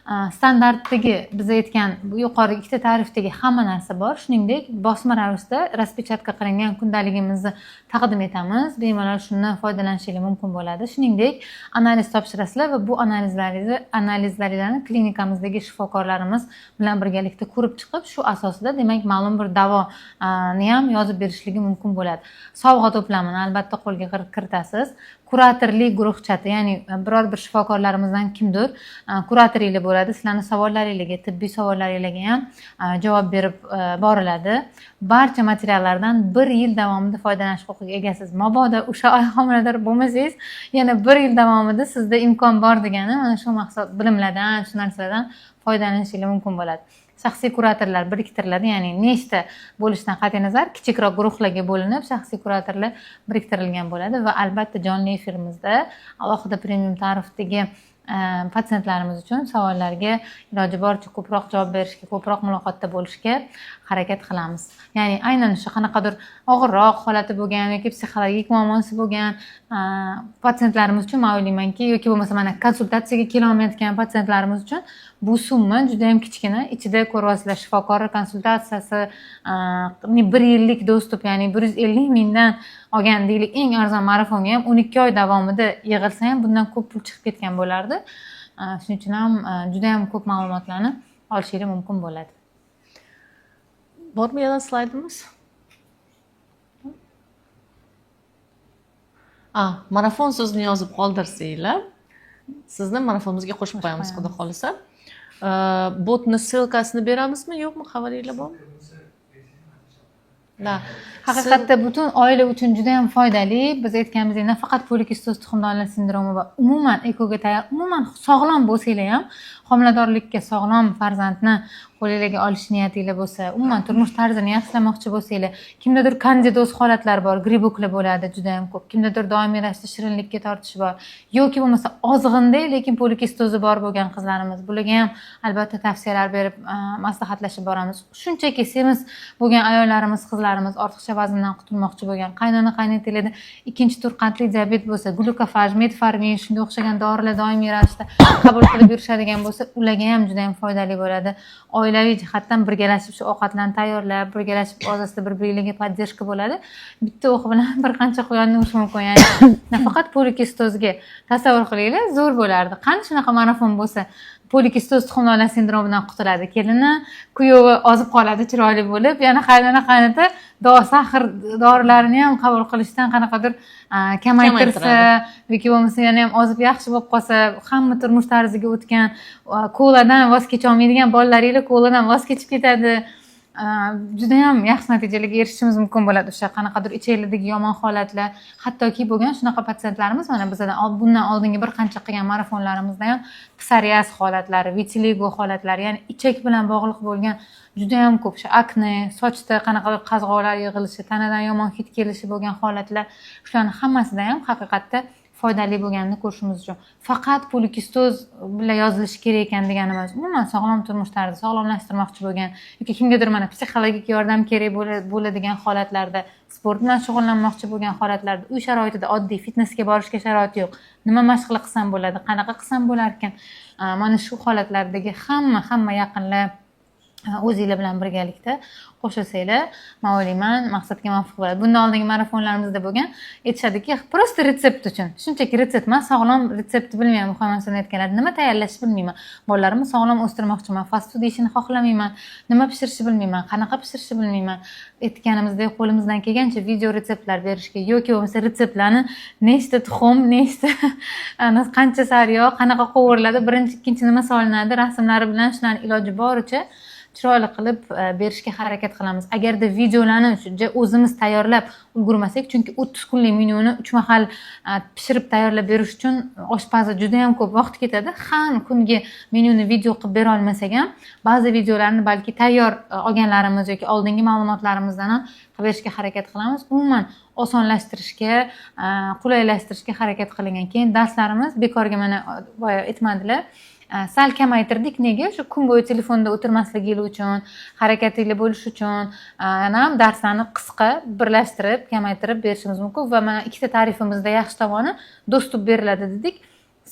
standartdagi biz aytgan yuqori ikkita tarifdagi hamma narsa bor. Shuningdek, bosma ravishda raspechatка qilingan kundaligimizni taqdim etamiz. Bemalol shundan foydalanishingiz mumkin bo'ladi. Shuningdek, analiz topshirasizlar va bu analizlarni klinikamizdagi shifokorlarimiz bilan birgalikda ko'rib chiqib, shu asosida demak ma'lum bir davoni ham yozib berishligi mumkin bo'ladi. Sovg'a to'plamini albatta qo'lga kiritasiz. Kuratorlik guruhchati, ya'ni biror bir shifokorlarimizdan kimdir kuratorlik bo'ladi. Sizlarning savollaringizga, tibbiy savollaringizga ham javob berib boriladi. Barcha materiallardan 1 yil davomida foydalanish huquqiga egasiz. Mabodo o'sha homilador bo'lmasangiz, yana 1 yil davomida sizda imkon bor degani mana shu maqsad bilimlardan, shu narsalardan foydalanishingiz mumkin bo'ladi. Shaxsiy kuratorlar biriktiriladi, ya'ni nechta bo'lishidan qat'iy nazar kichikroq guruhlarga bo'linib shaxsiy kuratorlar biriktirilgan bo'ladi va albatta jonli efirimizda alohida premium tarifdagi patsientlarimiz uchun savollarga iloji boricha ko'proq javob berishga, ko'proq muloqotda bo'lishga harakat qilamiz. Ya'ni aynan shu qanaqadir og'irroq holati bo'lgan yoki psixologik muammosi bo'lgan patsientlarimiz uchun men o'ylaymanki, yoki bo'lmasa mana konsultatsiyaga kelolmayotgan patsientlarimiz uchun bu summa juda ham kichkina. Ichida ko'ryapsizlar, shifokor konsultatsiyasi 1 yillik dostуп, ya'ni 150 mingdan olgan deylik eng arzon marafonga ham 12 oy davomida yig'ilsa ham bundan ko'p pul chiqib ketgan bo'lardi. Shuning uchun ham juda ham ko'p ma'lumotlarni olishingiz mumkin bo'ladi. Bormi yana slaydimiz? Marafon so'zini yozib qoldirsanglar, sizni marafonimizga qo'shib qo'yamiz, xudo xolisa. Botni ssilkasini beramizmi, yo'qmi? Xabaringlar bormi? Haqiqatda butun oila uchun juda ham foydali. Biz aytganimizdek, nafaqat polikistoz tuxumdonlar sindromi va umuman ekoga tayyor, umuman sog'lom bo'lsanglar ham, homiladorlikka sog'lom farzandni qo'lingizga olish niyatinglar bo'lsa, umuman turmush tarzini yaxshilamoqchi bo'lsanglar, kimdadir kandidoz holatlar bor, griboklar bo'ladi juda ham ko'p. Kimdadir doimiy ravishda shirinlikka tortish bor, yoki bo'lmasa ozg'inda lekin polikistozi bor bo'lgan qizlarimiz, bularga ham albatta tavsiyalar berib, maslahatlashib boramiz. Shunchaki semiz bo'lgan ayollarimiz, qizlarimiz ortiqcha vazndan qutulmoqchi bo'lgan, qaynona qaynotanglarda ikkinchi tur qandli diabet bo'lsa, glukofaj, metformin shunga o'xshagan dorilar doimiy ravishda qabul qilib yurishadigan bo'lsa, ularga ham juda ham foydali bo'ladi. Oilaviy jihatdan birgalashib shu ovqatlarni tayyorlab, birgalashib o'zasida bir-biriga podдержка bo'ladi. Bitta o'q bilan bir qancha quyonni urish mumkin. Ya'ni nafaqat polikistozga tasavvur qilinglar, zo'r bo'lardi. Qani shunaqa marafon bo'lsa, polikistoz tuxumdonlar sindromidan qutuladi. Kelini, kuyovi ozib qoladi chiroyli bo'lib, yana qaynona qaynota sahar dorilarini ham qabul qilishdan qanaqadir kamaytirsa yoki bo'lmasa yana ham ozib yaxshi bo'lib qolsa, hamma turmush tarziga o'tgan, koladan voz kecha olmaydigan bolalaringlar koladan voz kechib ketadi. Juda ham yaxshi natijalarga erishishimiz mumkin bo'ladi. O'sha qanaqadir ichinglardagi yomon holatlar, hattoki bo'lgan shunaqa patsientlarimiz mana bizdan bundan oldingi bir qancha qilgan marafonlarimizda ham psoriaz holatlari, vitiligo holatlari, ya'ni ichak bilan bog'liq bo'lgan juda ham ko'p, shu akne, sochda qanaqadir qazg'oqlar yig'ilishi, tanadan yomon hid kelishi bo'lgan holatlar, shularning hammasida ham haqiqatda foydali bo'lganini ko'rishimiz uchun faqat polikistoz bilan yozilishi kerak ekan degani emas. Umuman sog'lom turmush tarzi sog'lomlashtirmoqchi bo'lgan yoki kimgadir mana psixologik yordam kerak bo'ladigan holatlarda, sport bilan shug'ullanmoqchi bo'lgan holatlarda, uy sharoitida oddiy fitnesga borishga sharoit yo'q. Nima mashqlar qilsam bo'ladi, qanaqa qilsam bo'lar ekan? Mana shu holatlardagi hamma yaqinlar o'zinglar bilan birgalikda qo'shilsanglar, men o'ylayman maqsadga muvofiq bo'ladi. Bundan oldingi marafonlarimizda bo'lgan aytishadiki, prosta retsept uchun. Shunchaki retsept, men sog'lom retseptni bilmayman, muhammadson aytganlar, nima tayyorlashni bilmayman. Bolalarimni sog'lom o'stirmoqchiman, fast food yeyishni xohlamayman, nima pishirishni bilmayman, qanaqa pishirishni bilmayman. Aytganimizdek qo'limizdan kelgancha video retseptlar berishga yoki bo'lmasa retseptlarni nechta tuxum, nechta qancha sariyog', qanaqa qovuriladi, birinchi, ikkinchi nima solinadi, rasmlari bilan shularni iloji boricha chiroyli qilib berishga harakat qilamiz. Agarda videolarni o'zimiz tayyorlab ulgurmasak, chunki 30 kunlik menyuni 3 mahal pishirib tayyorlab berish uchun oshpazda juda ham ko'p vaqt ketadi. Har kungi menyuni video qilib bera olmasak ham, ba'zi videolarni balki tayyor olganlarimiz yoki oldingi ma'lumotlarimizdan ham qilib berishga harakat qilamiz. Umuman osonlashtirishga, qulaylashtirishga harakat qilingan. Keyin darslarimiz bekorga mana boya aytmadilar. Sal kamaytirdik. Nega? Shu kun bo'yi telefonda o'tirmasligingiz uchun, harakatingiz bo'lishi uchun, ham darslarni qisqa birlashtirib, kamaytirib berishimiz mumkin va mana ikkita tarifimizda yaxshi tomoni dostуп beriladi dedik.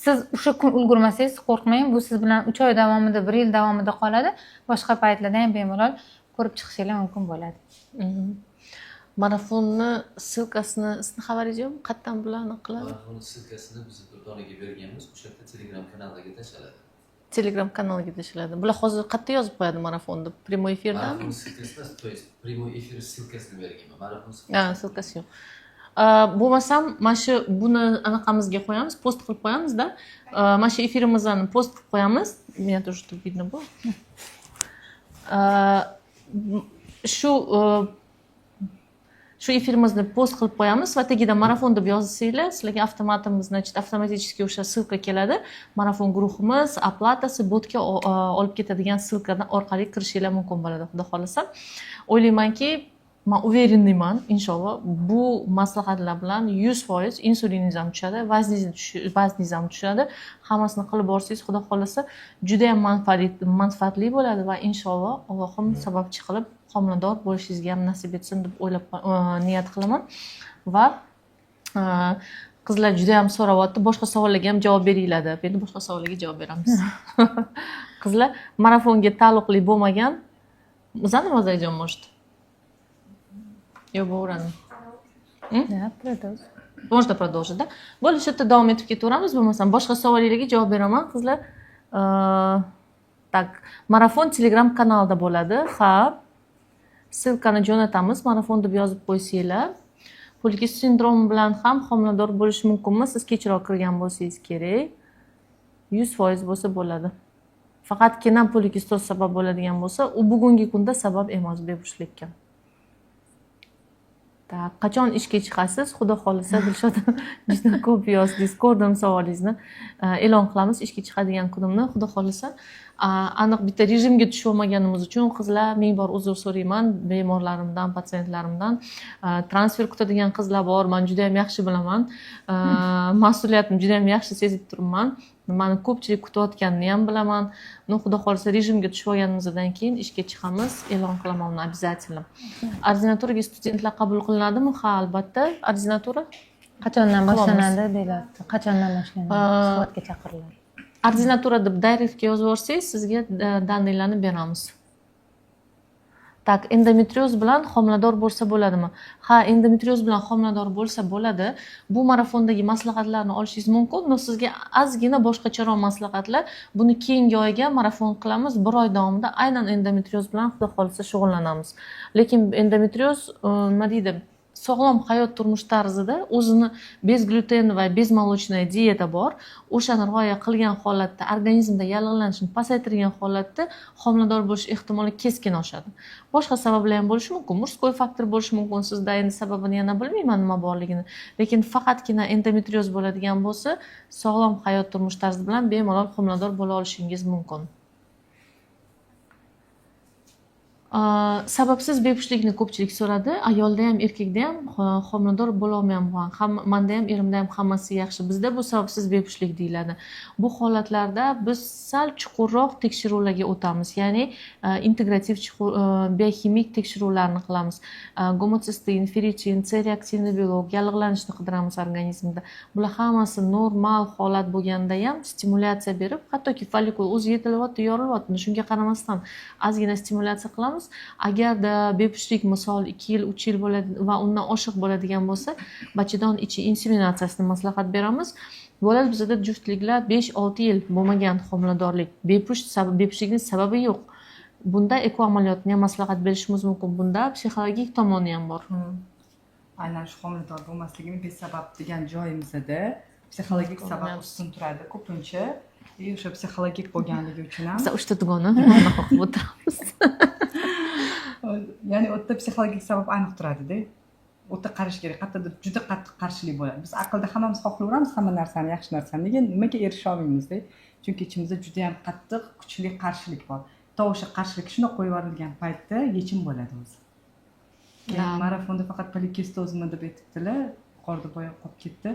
siz o'sha kun ulgurmasangiz qo'rqmang, bu siz bilan 3 oy davomida, 1 yil davomida qoladi. Boshqa paytlarda ham bemalol ko'rib chiqishingiz mumkin bo'ladi. Marafonni silkasini sizni xabaringiz yo'qmi? Qayerdan bularni qiladi? Marafonni silkasini biz Durdonaga berganmiz, o'sha yerda Telegram kanaliga tashlanadi. Telegram kanaliga tashlanadi. Bular hozir qayerda yozib qo'yadi marafonni? Prямой efirdami? Marafon silkasini, то есть прямой efir silkasini berganman. Marafon Silkasi yo'q. Bo'lmasam, mana shu buni anaqamizga qo'yamiz, post qilib qo'yamiz-da. Mana shu efirimizni post qilib qo'yamiz. Меня тоже тут видно было. Shu efirimizni post qilib qo'yamiz va tagida marafon deb yozsanglar, sizlarga avtomatik o'sha silka keladi. Marafon guruhimiz, aplatasi, botga olib ketadigan silkadan orqali kirishinglar mumkin bo'ladi, xudo xolasa. O'ylaymanki, men uverenman, inshaalloh bu maslahatlar bilan 100% insuliningiz ham tushadi, vazningiz ham tushadi. Hammasini qilib borsangiz, xudo xolasa, juda ham manfaatli bo'ladi va inshaalloh Allohim sababchi qilib homilador bo'lishingizga ham nasib etsin deb o'ylab niyat qilaman. Va qizlar juda ham so'rayapti, boshqa savollarga ham javob beringlar deb. Endi boshqa savollarga javob beramiz. Qizlar marafonga taalluqli bo'lmagan, o'zani yozayjon может. Yo'q, bo'laveradi. Да, продолжим. Можно продолжить, да? Bo'ldi, shu yerda davom etib ketaveramiz, bo'lmasam boshqa savollarga javob beraman, qizlar. Tak, marafon Telegram kanalida bo'ladi. Ha. Silkani jo'natamiz, marafon deb yozib qo'ysanglar. Polikistos sindromi bilan ham homilador bo'lish mumkinmi? Siz kechroq kirgan bo'lsangiz kerak. 100% bo'lsa bo'ladi. Faqatgina polikistos sabab bo'ladigan bo'lsa, u bugungi kunda sabab emas bepushtlikka. Tak, qachon ishga chiqasiz? Xudo xolisa, Dilshod juda ko'p yozdingiz. Ko'rdim savolingizni. E'lon qilamiz ishga chiqadigan kunimni, xudo xolisa. Aniq bitta rejimga tushib olmaganimiz uchun qizlar ming bor uzr so'rayman bemorlarimdan, patsientlarimdan. Transfer kutadigan qizlar bor, men juda ham yaxshi bilaman. Mas'uliyatni juda ham yaxshi sezib turibman. Mani ko'pchilik kutayotganini ham bilaman. Xudo xolisa rejimga tushib olganimizdan keyin ishga chiqamiz, e'lon qilaman uni обязательно. Ordinaturaga studentlar qabul qilinadimi? Ha, albatta. Ordinatura Qachondan boshlanadi deyapti. Qachondan boshlanadi? Suhbatga chaqiriladi. Ordinatura deb direktga yozib yuborsangiz, sizga daniylarni beramiz. Tak, endometrioz bilan homilador bo'lsa bo'ladimi? Ha, endometrioz bilan homilador bo'lsa bo'ladi. Bu marafondagi maslahatlarni olishingiz mumkin. Sizga ozgina boshqacharoq maslahatlar. Buni keyingi oyga marafon qilamiz. 1 oy davomida aynan endometrioz bilan xudo xolisa shug'ullanamiz. Lekin endometrioz nima deydi? Sog'lom hayot turmush tarzida o'zini bez gluten va bezmolочная diyeta bor. O'shani rioya qilgan holatda organizmda yallig'lanishni pasaytirgan holatda homilador bo'lish ehtimoli keskin oshadi. Boshqa sabablar ham bo'lishi mumkin. Murskoy faktor bo'lishi mumkin. Sizda endi sababini yana bilmayman nima borligini. Lekin faqatgina endometrioz bo'ladigan bo'lsa, sog'lom hayot turmush tarzi bilan bemalol homilador bo'la olishingiz mumkin. Sababsiz bepushtlikni ko'pchilik so'radi. Ayolda ham, erkakda ham homilador bo'la olmayman. Menda ham, erimda ham hammasi yaxshi. Bizda bu sababsiz bepushtlik deyiladi. Bu holatlarda biz sal chuqurroq tekshiruvlarga o'tamiz. Ya'ni integrativ biokimik tekshiruvlarni qilamiz. Gomosistin, ferritin, C reaktivni biolog, yallig'lanishni qidiramiz organizmda. Bular hammasi normal holat bo'lganda ham stimulyatsiya berib, hattoki follikul o'zi yetilyapti, yorilyapti. Shunga qaramasdan ozgina stimulyatsiya qilamiz. Agarda bepushtlik misol 2 yil, 3 yil bo'ladi va undan oshiq bo'ladigan bo'lsa, bachadon ichi inseminatsiyasini maslahat beramiz. Bo'ladi bizda juftliklar 5-6 yil bo'lmagan homiladorlik, bepushtlikning sababi yo'q. Bunda eko amaliyotni ham maslahat berishimiz mumkin. Bunda psixologik tomoni ham bor. Aynan shu homilador bo'lmasligimiz besabab degan joyimizda psixologik sabab ustun turadi ko'pincha. O'sha psixologik bo'lganligi uchun ham biz 3 ta dugona qilib o'tiramiz. Ya'ni o'tda psixologik sabab aniq turadi-da. O'tda qarash kerak. Qattiq juda qattiq qarshilik bo'ladi. Biz aqlda hammamiz xohlayveramiz hamma narsani, yaxshi narsani. Nimaga erisha olmaymiz-da? Chunki ichimizda juda ham qattiq, kuchli qarshilik bor. O'sha qarshilik shunday qo'yib yuborilgan paytda yechim bo'ladi o'zi. Marafonda faqat polikistozmi deb aytibdilar. Yuqorida boya qolib ketdi.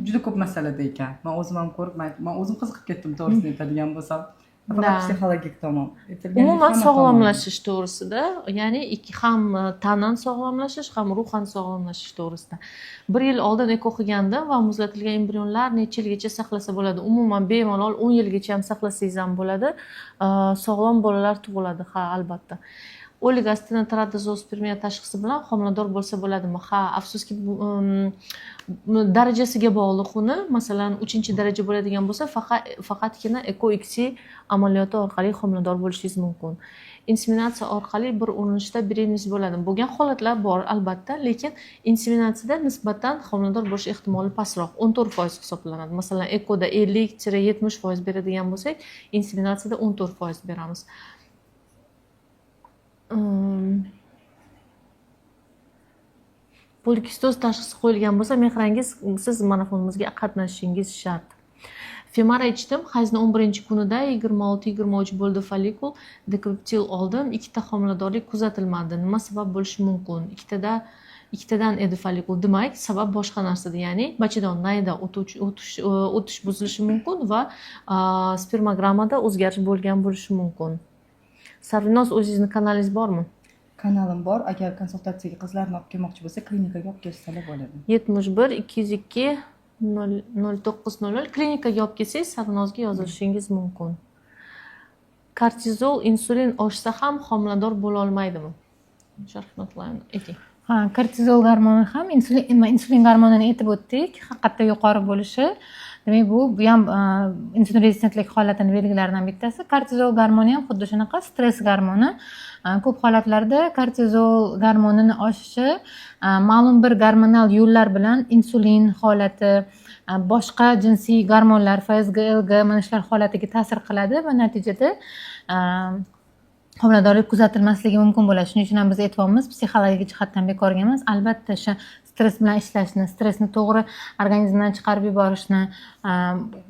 Juda ko'p masalada ekan. Men o'zim ham ko'rib, men o'zim qiziqib ketdim, to'g'risini aytadigan bo'lsam. faqat psixologik tomon aytilgan umuman hamma sog'lomlashish to'g'risida, ya'ni ham tanan sog'lomlashish, ham ruhan sog'lomlashish to'g'risida. 1 yil oldin eko qilgandim va muzlatilgan embrionlar necha yilgacha saqlasa bo'ladi. Umuman bemalol 10 yilgacha ham saqlasangiz ham bo'ladi. Sog'lom bolalar tug'iladi, ha, albatta. Oligostenoteratozospermiya tashxisi bilan homilador bo'lsa bo'ladimi? Ha, afsuski darajasiga bog'liq uni. Masalan, 3-daraja bo'ladigan bo'lsa, faqatgina EcoXC amaliyoti orqali homilador bo'lishingiz mumkin. Inseminatsiya orqali bir urinishda beremenность bo'ladi. Bo'lgan holatlar bor albatta, lekin inseminatsiyada nisbatan homilador bo'lish ehtimoli pastroq, 14% hisoblanadi. Masalan, ekoda 50-70% beradigan bo'lsak, inseminatsiyada 14% beramiz. Polikistoz tashxisi qo'yilgan bo'lsa, mehrangiz siz marafonimizga qatnashishingiz shart. Femara ichdim, hayzni 11-kunida 26-23 bo'ldi follikul, dekriptil oldim, 2 ta homiladorlik kuzatilmadi. Nima sabab bo'lishi mumkin? Ikkitadan edi follikul. Demak, sabab boshqa narsada, ya'ni bachadon nayda o'tish buzilishi mumkin va spermogrammada o'zgarish bo'lgan bo'lishi mumkin. Sarvinoz, o'zingizni kanalingiz bormi? Kanalim bor. Agar konsultatsiyaga qizlarni olib kelmoqchi bo'lsa, klinikaga olib kelsalar bo'ladi. 71 202 0900 klinikaga olib kelsangiz Sarvinozga yozilishingiz mumkin. Kortizol, insulin oshsa ham homilador bo'la olmaydimi? Sharhlatlarni ayting. Ha, kortizol gormoni ham insulin gormonini aytib o'tdik, haqiqatda yuqori bo'lishi. Demak, bu ham insulin rezistentlik holatining belgilaridan bittasi. Kortizol gormoni ham xuddi shunaqa stress gormoni. Ko'p holatlarda kortizol gormonining oshishi ma'lum bir gormonal yo'llar bilan insulin holati, boshqa jinsiy gormonlar, FSH, LG mana shular holatiga ta'sir qiladi va natijada homiladorlik kuzatilmasligi mumkin bo'ladi. Shuning uchun ham biz aytamiz, psixologik jihatdan bekorga emas, albatta o'sha stress bilan ishlashni, stressni to'g'ri organizmdan chiqarib yuborishni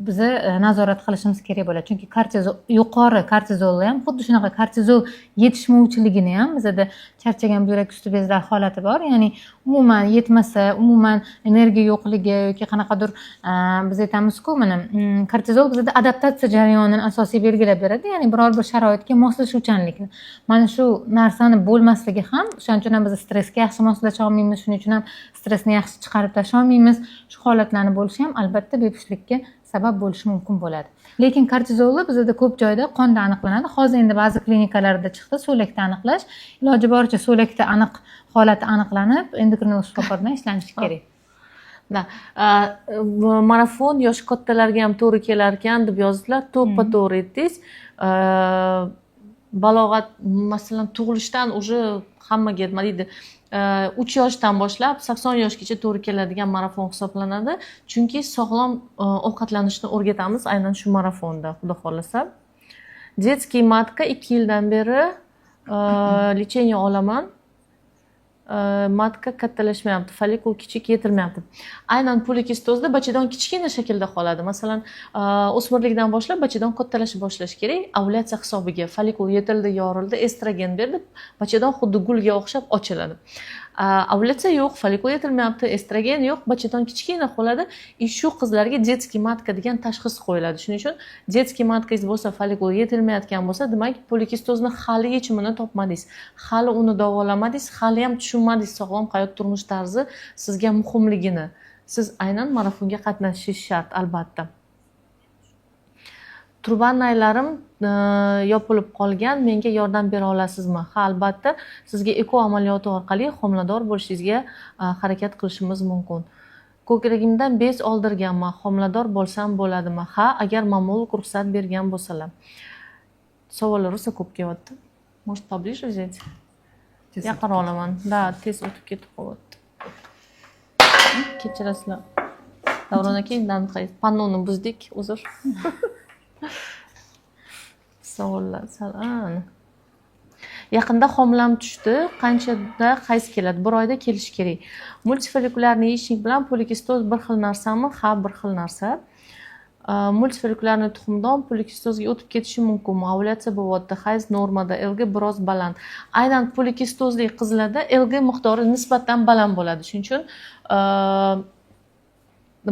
biz nazorat qilishimiz kerak bo'ladi. Chunki kortizol, yuqori kortizolni ham, xuddi shunaqa kortizol yetishmovchiligini ham bizda charchagan buyrak usti bezlar holati bor. Ya'ni umuman yetmasa, umuman energiya yo'qligi yoki qanaqadir biz aytamiz-ku, mana kortizol bizda adaptatsiya jarayonini asosiy belgilab beradi. Ya'ni biror bir sharoitga moslashuvchanlikni. Mana shu narsani bo'lmasligi ham, shuning uchun ham biz stressga yaxshi moslasha olmaymiz, shuning uchun ham stressni yaxshi chiqarib tashlay olmaymiz. Shu holatlarni bo'lishi ham albatta bepushtlikka sabab bo'lishi mumkin bo'ladi. Lekin kortizolni bizda ko'p joyda qonda aniqlanadi. Hozir endi ba'zi klinikalarda chiqdi so'lakda aniqlash. Iloji boricha so'lakda aniq holati aniqlanib, endokrinolog bilan ishlanishi kerak. Marafon yosh kattalarga ham to'g'ri kelar ekan deb yozdilar. To'ppa-to'g'ri aytdingiz. Balog'at, masalan, tug'ilishdan уже hammaga nima deydi, 3 yoshdan boshlab 80 yoshgacha to'g'ri keladigan marafon hisoblanadi. Chunki sog'lom ovqatlanishni o'rgatamiz aynan shu marafonda, xudo xolasa. Детский matka 2 yildan beri lecheniya olaman. Matka kattalashmayapti, follikul kichik yetilmayapti. Aynan polikistozda bachadon kichkina shaklda qoladi. Masalan, o'smirlikdan boshlab bachadon kattalashib boshlash kerak. Ovulyatsiya hisobiga follikul yetildi, yorildi, estrogen berdi, bachadon xuddi gulga o'xshab ochiladi. Ovulyatsiya yo'q, follikul yetilmayapti, estrogen yo'q, bachadon kichkina qoladi. Shu qizlarga детский matka degan tashxis qo'yiladi. Shuning uchun детский matkangiz bo'lsa, follikul yetilmayotgan bo'lsa, demak polikistozni hali yechimini topmadingiz. Hali uni davolamadingiz, hali ham tushunmadingiz sog'lom hayot turmush tarzi sizga muhimligini. Siz aynan marafonga qatnashishingiz shart, albatta. Turbanaylarim yopilib qolgan, menga yordam bera olasizmi? Ha, albatta, sizga eko amaliyoti orqali homilador bo'lishingizga harakat qilishimiz mumkin. Ko'kragimdan bez oldirganman, homilador bo'lsam bo'ladimi? Ha, agar mamolog ruxsat bergan bo'lsalar. Savollar rosa ko'p kelyapti. Может, поближе взять? Yaqin olaman. Da, tez o'tib ketib qolyapti. Kechirasizlar. Davron aka, pannoni buzdik, uzr. Savollar salam. Yaqinda homilam tushdi. Qanchada qaysi keladi? 1 oyda kelish kerak. Multifolikularni yeyishlik bilan polikistoz bir xil narsami? Ha, bir xil narsa. Multifolikularni tuxumdon polikistozga o'tib ketishi mumkin. Ovulyatsiya bo'lyapti, hayz normada, LG biroz baland. Aynan polikistozli qizlarda LG miqdori nisbatan baland bo'ladi. Shuning uchun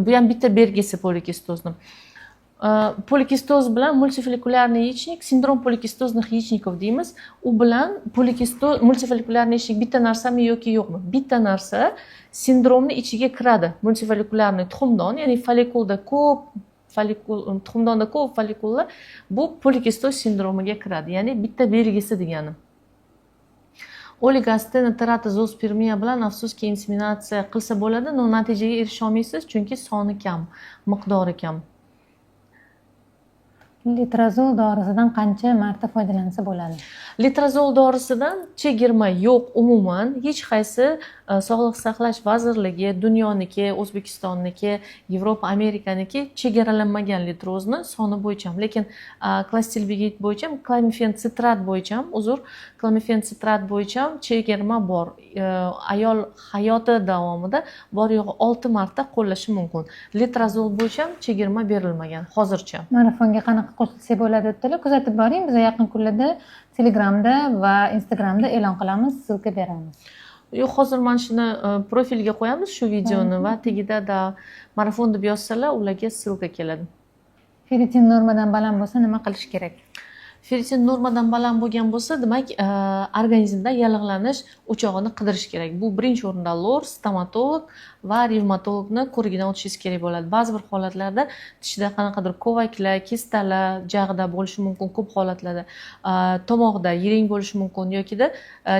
bu ham bitta belgisi polikistozni. Polikistoz bilan multifolikulyarniy yechnik, sindrom polikistozных yechnikov deymiz. U bilan multifolikulyarniy yechnik bitta narsami yoki yo'qmi? Bitta narsa sindromni ichiga kiradi. Multifolikulyarniy tuxumdon, ya'ni folikulda ko'p tuxumdonda ko'p folikullar bu polikistoz sindromiga kiradi. Ya'ni bitta belgisi degani. Oligostena teratozospermiya bilan afsuski inseminatsiya qilsa bo'ladi, но natijaga erisha olmaysiz, chunki soni kam, miqdori kam. Litrazol dorisidan qancha marta foydalansa bo'ladi? Litrazol dorisidan chegirma yo'q umuman. Hech qaysi Sog'liqni saqlash vazirligi, dunyoniki, O'zbekistonniki, Yevropa, Amerikaniki chegaralanmagan litrozni soni bo'yicha. Lekin klastilbigit bo'yicha, klamifen sitrat bo'yicha, klamifen sitrat bo'yicha chegirma bor. Ayol hayoti davomida bor yo'g'i 6 marta qo'llashi mumkin. Litrazol bo'yicha chegirma berilmagan hozircha. Marafonga qanaqa qo'shilsa bo'ladi dedilar. Kuzatib boring, biz yaqin kunlarda Telegramda va Instagramda e'lon qilamiz, ссылка beramiz. Yo'q, hozir mana shuni profilga qo'yamiz shu videoni va tagida marafon deb yozsalar, ularga ссылка keladi. Ferritin normadan baland bo'lsa nima qilish kerak? Ferritin normadan baland bo'lgan bo'lsa, demak, organizmda yallig'lanish o'chog'ini qidirish kerak. Bu birinchi o'rinda lor, stomatolog va revmatologni ko'rigidan o'tishingiz kerak bo'ladi. Ba'zi bir holatlarda tishda qanaqadir ko'vaklar, kistalar, jag'da bo'lishi mumkin, ko'p holatlarda tomoqda yiring bo'lishi mumkin yokida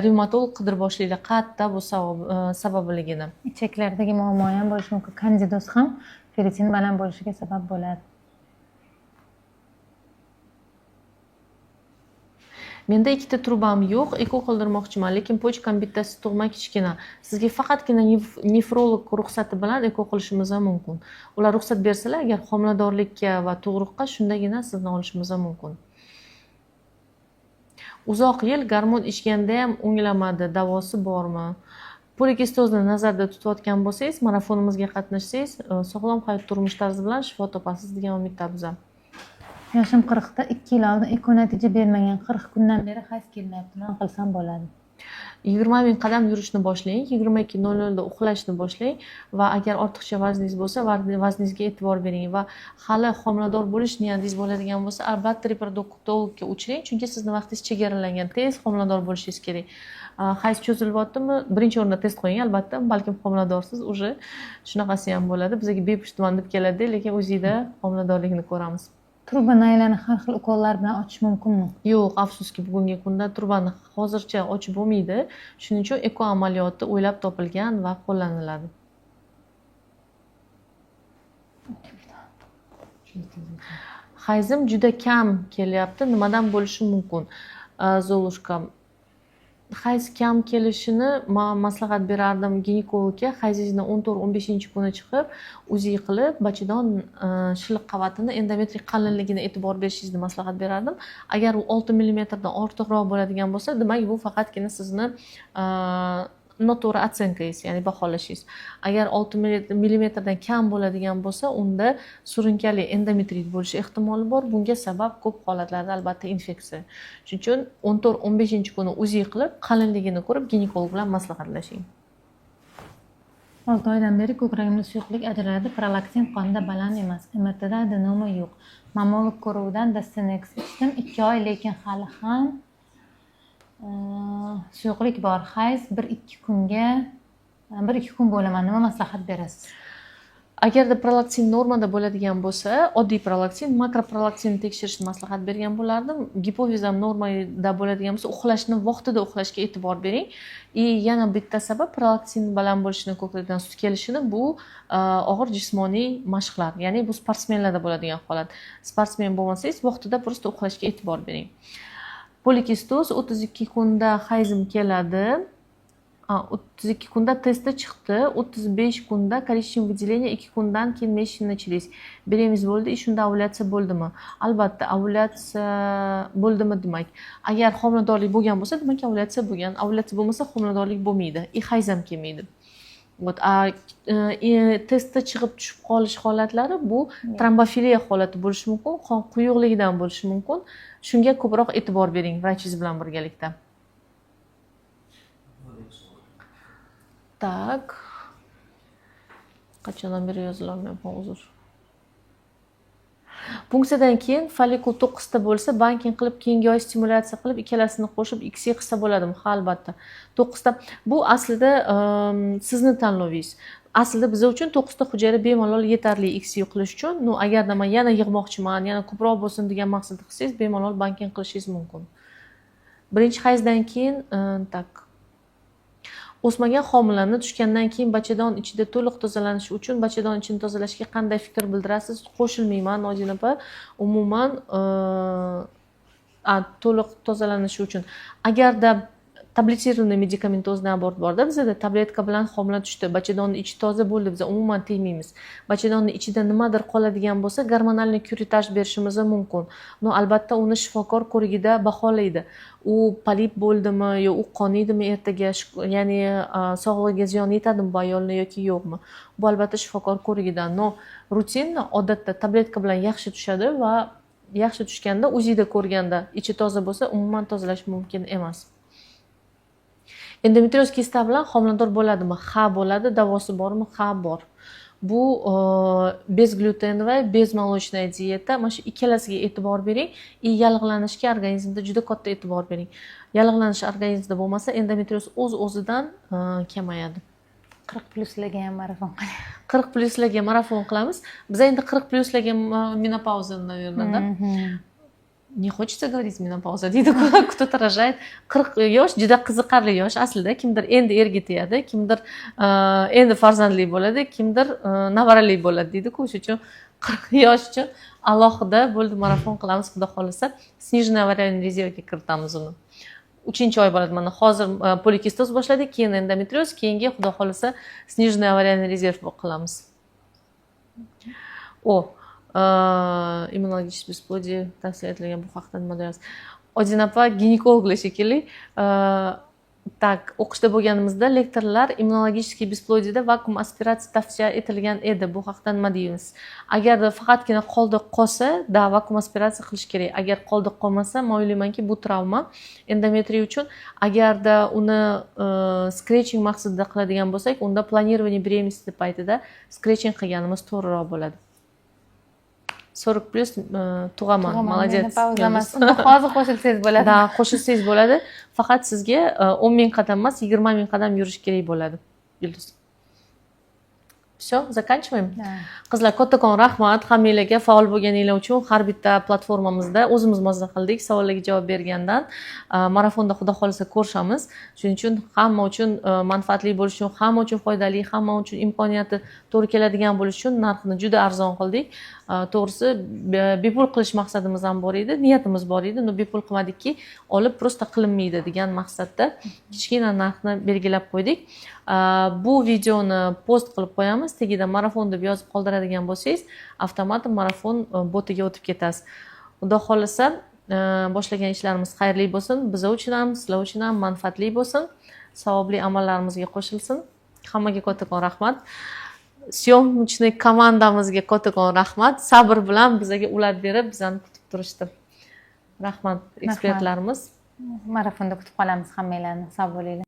revmatolog qidirib boshlaydi, qayerda bu sababligini. Ichaklardagi muammo ham bo'lishi mumkin. Kandidoz ham ferritin baland bo'lishiga sabab bo'ladi. Menda ikkita trubam yo'q, eko qildirmoqchiman, lekin pochkam bittasi tug'ma kichkina. Sizga faqatgina nefrolog ruxsati bilan eko qilishimiz ham mumkin. Ular ruxsat bersalar, agar homiladorlikka va tug'ruqqa shundagina sizni olishimiz ham mumkin. Uzoq yil gormon ichganda ham o'nglamadi, davosi bormi? Polikistozni nazarda tutayotgan bo'lsangiz, marafonimizga qatnashsangiz, sog'lom hayot turmush tarzi bilan shifo topasiz degan umiddamiz. Yoshim 40 da 2 yil oldin eko natija bermagan, 40 kundan beri hayz kelmayapti. Nima qilsam bo'ladi? 20 ming qadam yurishni boshlang, 22:00 da uxlashni boshlang va agar ortiqcha vazningiz bo'lsa, vazningizga e'tibor bering va hali homilador bo'lish niyatingiz bo'ladigan bo'lsa, albatta reproduktologga uchrang, chunki sizni vaqtingiz chegaralangan, tez homilador bo'lishingiz kerak. Hayz cho'zilyaptimi? Birinchi o'rinda test qo'ying, albatta, balkim homiladorsiz, уже shunaqasi ham bo'ladi. Bizga bepushtman deb keladi, lekin o'zingizda homiladorlikni ko'ramiz. Turbani aylani har xil ukollar bilan ochish mumkinmi? Yo'q, afsuski bugungi kunda turbani hozircha ochib bo'lmaydi. Shuning uchun eko amaliyoti o'ylab topilgan va qo'llaniladi. Hayzim juda kam kelyapti. Nimadan bo'lishi mumkin? Zolushka. Hayz kam kelishini men maslahat berardim ginekologga. Hayzingizni 14-15-kuni chiqib, uzi qilib, bachadon shilliq qavatini, endometriy qalinligini e'tibor berishingizni maslahat berardim. Agar u 6 mm dan ortiqroq bo'ladigan bo'lsa, demak bu faqatgina sizni noto'g'ri otsenkangiz, ya'ni baholashingiz. Agar 6 mm dan kam bo'ladigan bo'lsa, unda surunkali endometrit bo'lishi ehtimoli bor. Bunga sabab ko'p holatlarda albatta infeksiya. Shuning uchun 14-15-kuni uzi qilib, qalinligini ko'rib, ginekolog bilan maslahatlashing. 6 oydan beri ko'kragimda suyuqlik ajraladi, prolaktin qonda baland emas, MRTda adenoma yo'q. Mamolog ko'ruvidan Dastenex ichdim 2 oy, lekin hali ham suyuqlik bor. Hayz 1-2 kun bo'laman. Nima maslahat berasiz? Agarda prolaktin normada bo'ladigan bo'lsa, oddiy prolaktin, makroprolaktinni tekshirishni maslahat bergan bo'lardim. Gipofiz ham normada bo'ladigan bo'lsa, uxlashni vaqtida uxlashga e'tibor bering. Yana bitta sabab prolaktin baland bo'lishini, ko'krakdan sut kelishini bu og'ir jismoniy mashqlar. Ya'ni bu sportsmenlarda bo'ladigan holat. Sportsmen bo'lmasangiz, vaqtida prosta uxlashga e'tibor bering. Polikistoz 32 kunda hayzim keladi. 32 kunda testi chiqdi. 35 kunda kolleksiya выделения 2 kundan keyin meshinni chiris. Beremiz bo'ldi, shunda ovulyatsiya bo'ldimi? Albatta, ovulyatsiya bo'ldimi demak. Agar homiladorlik bo'lgan bo'lsa, demak ovulyatsiya bo'lgan. Ovulyatsiya bo'lmasa homiladorlik bo'lmaydi. Hayz ham kelmaydi. Testda chiqib tushib qolish holatlari bu trombofiliya holati bo'lishi mumkin, qon quyuqligidan bo'lishi mumkin. Shunga ko'proq e'tibor bering vrachingiz bilan birgalikda. Tak. Qachondan beri yozilolmayapman, uzr. punksiyadan keyin follikul 9 ta bo'lsa, banking qilib, keyingi oy stimulyatsiya qilib, ikkalasini qo'shib x qilsa bo'ladimi? Ha, albatta. 9 ta. Bu aslida sizni tanlovingiz. Aslida biz uchun 9 ta hujayra bemalol yetarli x qilish uchun, agarda men yana yig'moqchiman, yana ko'proq bo'lsin degan maqsadda qilsangiz, bemalol banking qilishingiz mumkin. Birinchi hayzdan keyin o'smagan homilani tushgandan keyin bachadon ichida to'liq tozalanishi uchun bachadon ichini tozalashga qanday fikr bildirasiz? Qo'shilmayman, Nojin opa. Umuman to'liq tozalanishi uchun. Agarda tabletsirованный medikamentozный abort borda, bizda tabletka bilan homila tushdi, bachadonning ichi toza bo'ldi, biz umuman tegmaymiz. Bachadonning ichida nimadir qoladigan bo'lsa, gormonalniy kuritaj berishimiz mumkin. Albatta uni shifokor ko'rigida baholaydi. U polip bo'ldimi yo u qoniydimi ertaga, ya'ni sog'lig'iga ziyon yetadimi bu ayolni yoki yo'qmi? Bu albatta shifokor ko'rigidan. Rutin odatda tabletka bilan yaxshi tushadi va yaxshi tushganda o'zingizda ko'rganda ichi toza bo'lsa, umuman tozalash mumkin emas. Endometrioz kista bilan homilador bo'ladimi? Ha, bo'ladi. Davosi bormi? Ha, bor. Bu bezglyutenli, bezmolочная diyeta. Mana shu ikkalasiga e'tibor bering. Yallig'lanishga organizmda juda katta e'tibor bering. Yallig'lanish organizmda bo'lmasa, endometrioz o'z-o'zidan kamayadi. 40+larga ham marafon qiling. 40+larga marafon qilamiz. Biz endi 40+larga menopauza, наверное, Не хочется говорить menopauza deydi, кто-то рожает. 40 yosh juda qiziqarli yosh aslida. Kimdir endi erga tegadi, kimdir endi farzandli bo'ladi, kimdir nevarali bo'ladi deydi-ku. Shuning uchun 40 yosh uchun alohida bo'ldi marafon qilamiz, xudo xolasa. Сниженный авариальный резерvga kiritamiz uni. 3-oy bo'ladi. Mana hozir polikistoz boshladik, keyin endometrioz, keyingi xudo xolasa сниженный авариальный резерв qilamiz. Immunologik bесплодие tavsiya etilgan bu haqda nima deyasiz? Odin opa ginekologlar shekilli. O'qishda bo'lganimizda lektorlar immunologik bесплодiyada vakuum aspiratsiya tavsiya etilgan edi. Bu haqda nima deymiz? Agarda faqatgina qoldiq qolsa, vakuum aspiratsiya qilish kerak. Agar qoldiq qolmasa, men o'ylaymanki, bu travma. Endometriy uchun agarda uni scratching maqsadida qiladigan bo'lsak, unda planирование беременности paytida scratching qilganimiz to'g'riroq bo'ladi. 40+ tug'aman. Молодец. Hozir qo'shilsangiz bo'ladi. Da, qo'shilsangiz bo'ladi. Faqat sizga 10,000 qadam emas, 20,000 qadam yurish kerak bo'ladi. Yulduz. Все, заканчиваем. Qizlar, kattakon rahmat hammanglarga faol bo'lganinglar uchun. Har bitta platformamizda o'zimiz mazza qildik, savollarga javob bergandan. Marafonda xudo xolasa ko'rishamiz. Shuning uchun hamma uchun manfaatli bo'lishi uchun, hamma uchun foydali, hamma uchun imkoniyati to'g'ri keladigan bo'lishi uchun narxni juda arzon qildik. To'g'risi bepul qilish maqsadimiz ham bor edi, niyatimiz bor edi. Bepul qilmadikki, olib prosta qilinmaydi degan maqsadda kichkina narxni belgilab qo'ydik. Bu videoni post qilib qo'yamiz. Tagida marafon deb yozib qoldiradigan bo'lsangiz, avtomatik marafon botiga o'tib ketasiz. Xudo xolasa, boshlagan ishlarimiz xayrli bo'lsin, biz uchun ham, sizlar uchun ham manfaatli bo'lsin, savobli amallarimizga qo'shilsin. Hammaga kattakon rahmat. Syomchniy komandamizga kattakon rahmat. Sabr bilan bizga ulat berib, bizani kutib turishdi. Rahmat ekspertlarimiz. Marafonda kutib qolamiz hammanglarni. Sog' bo'linglar.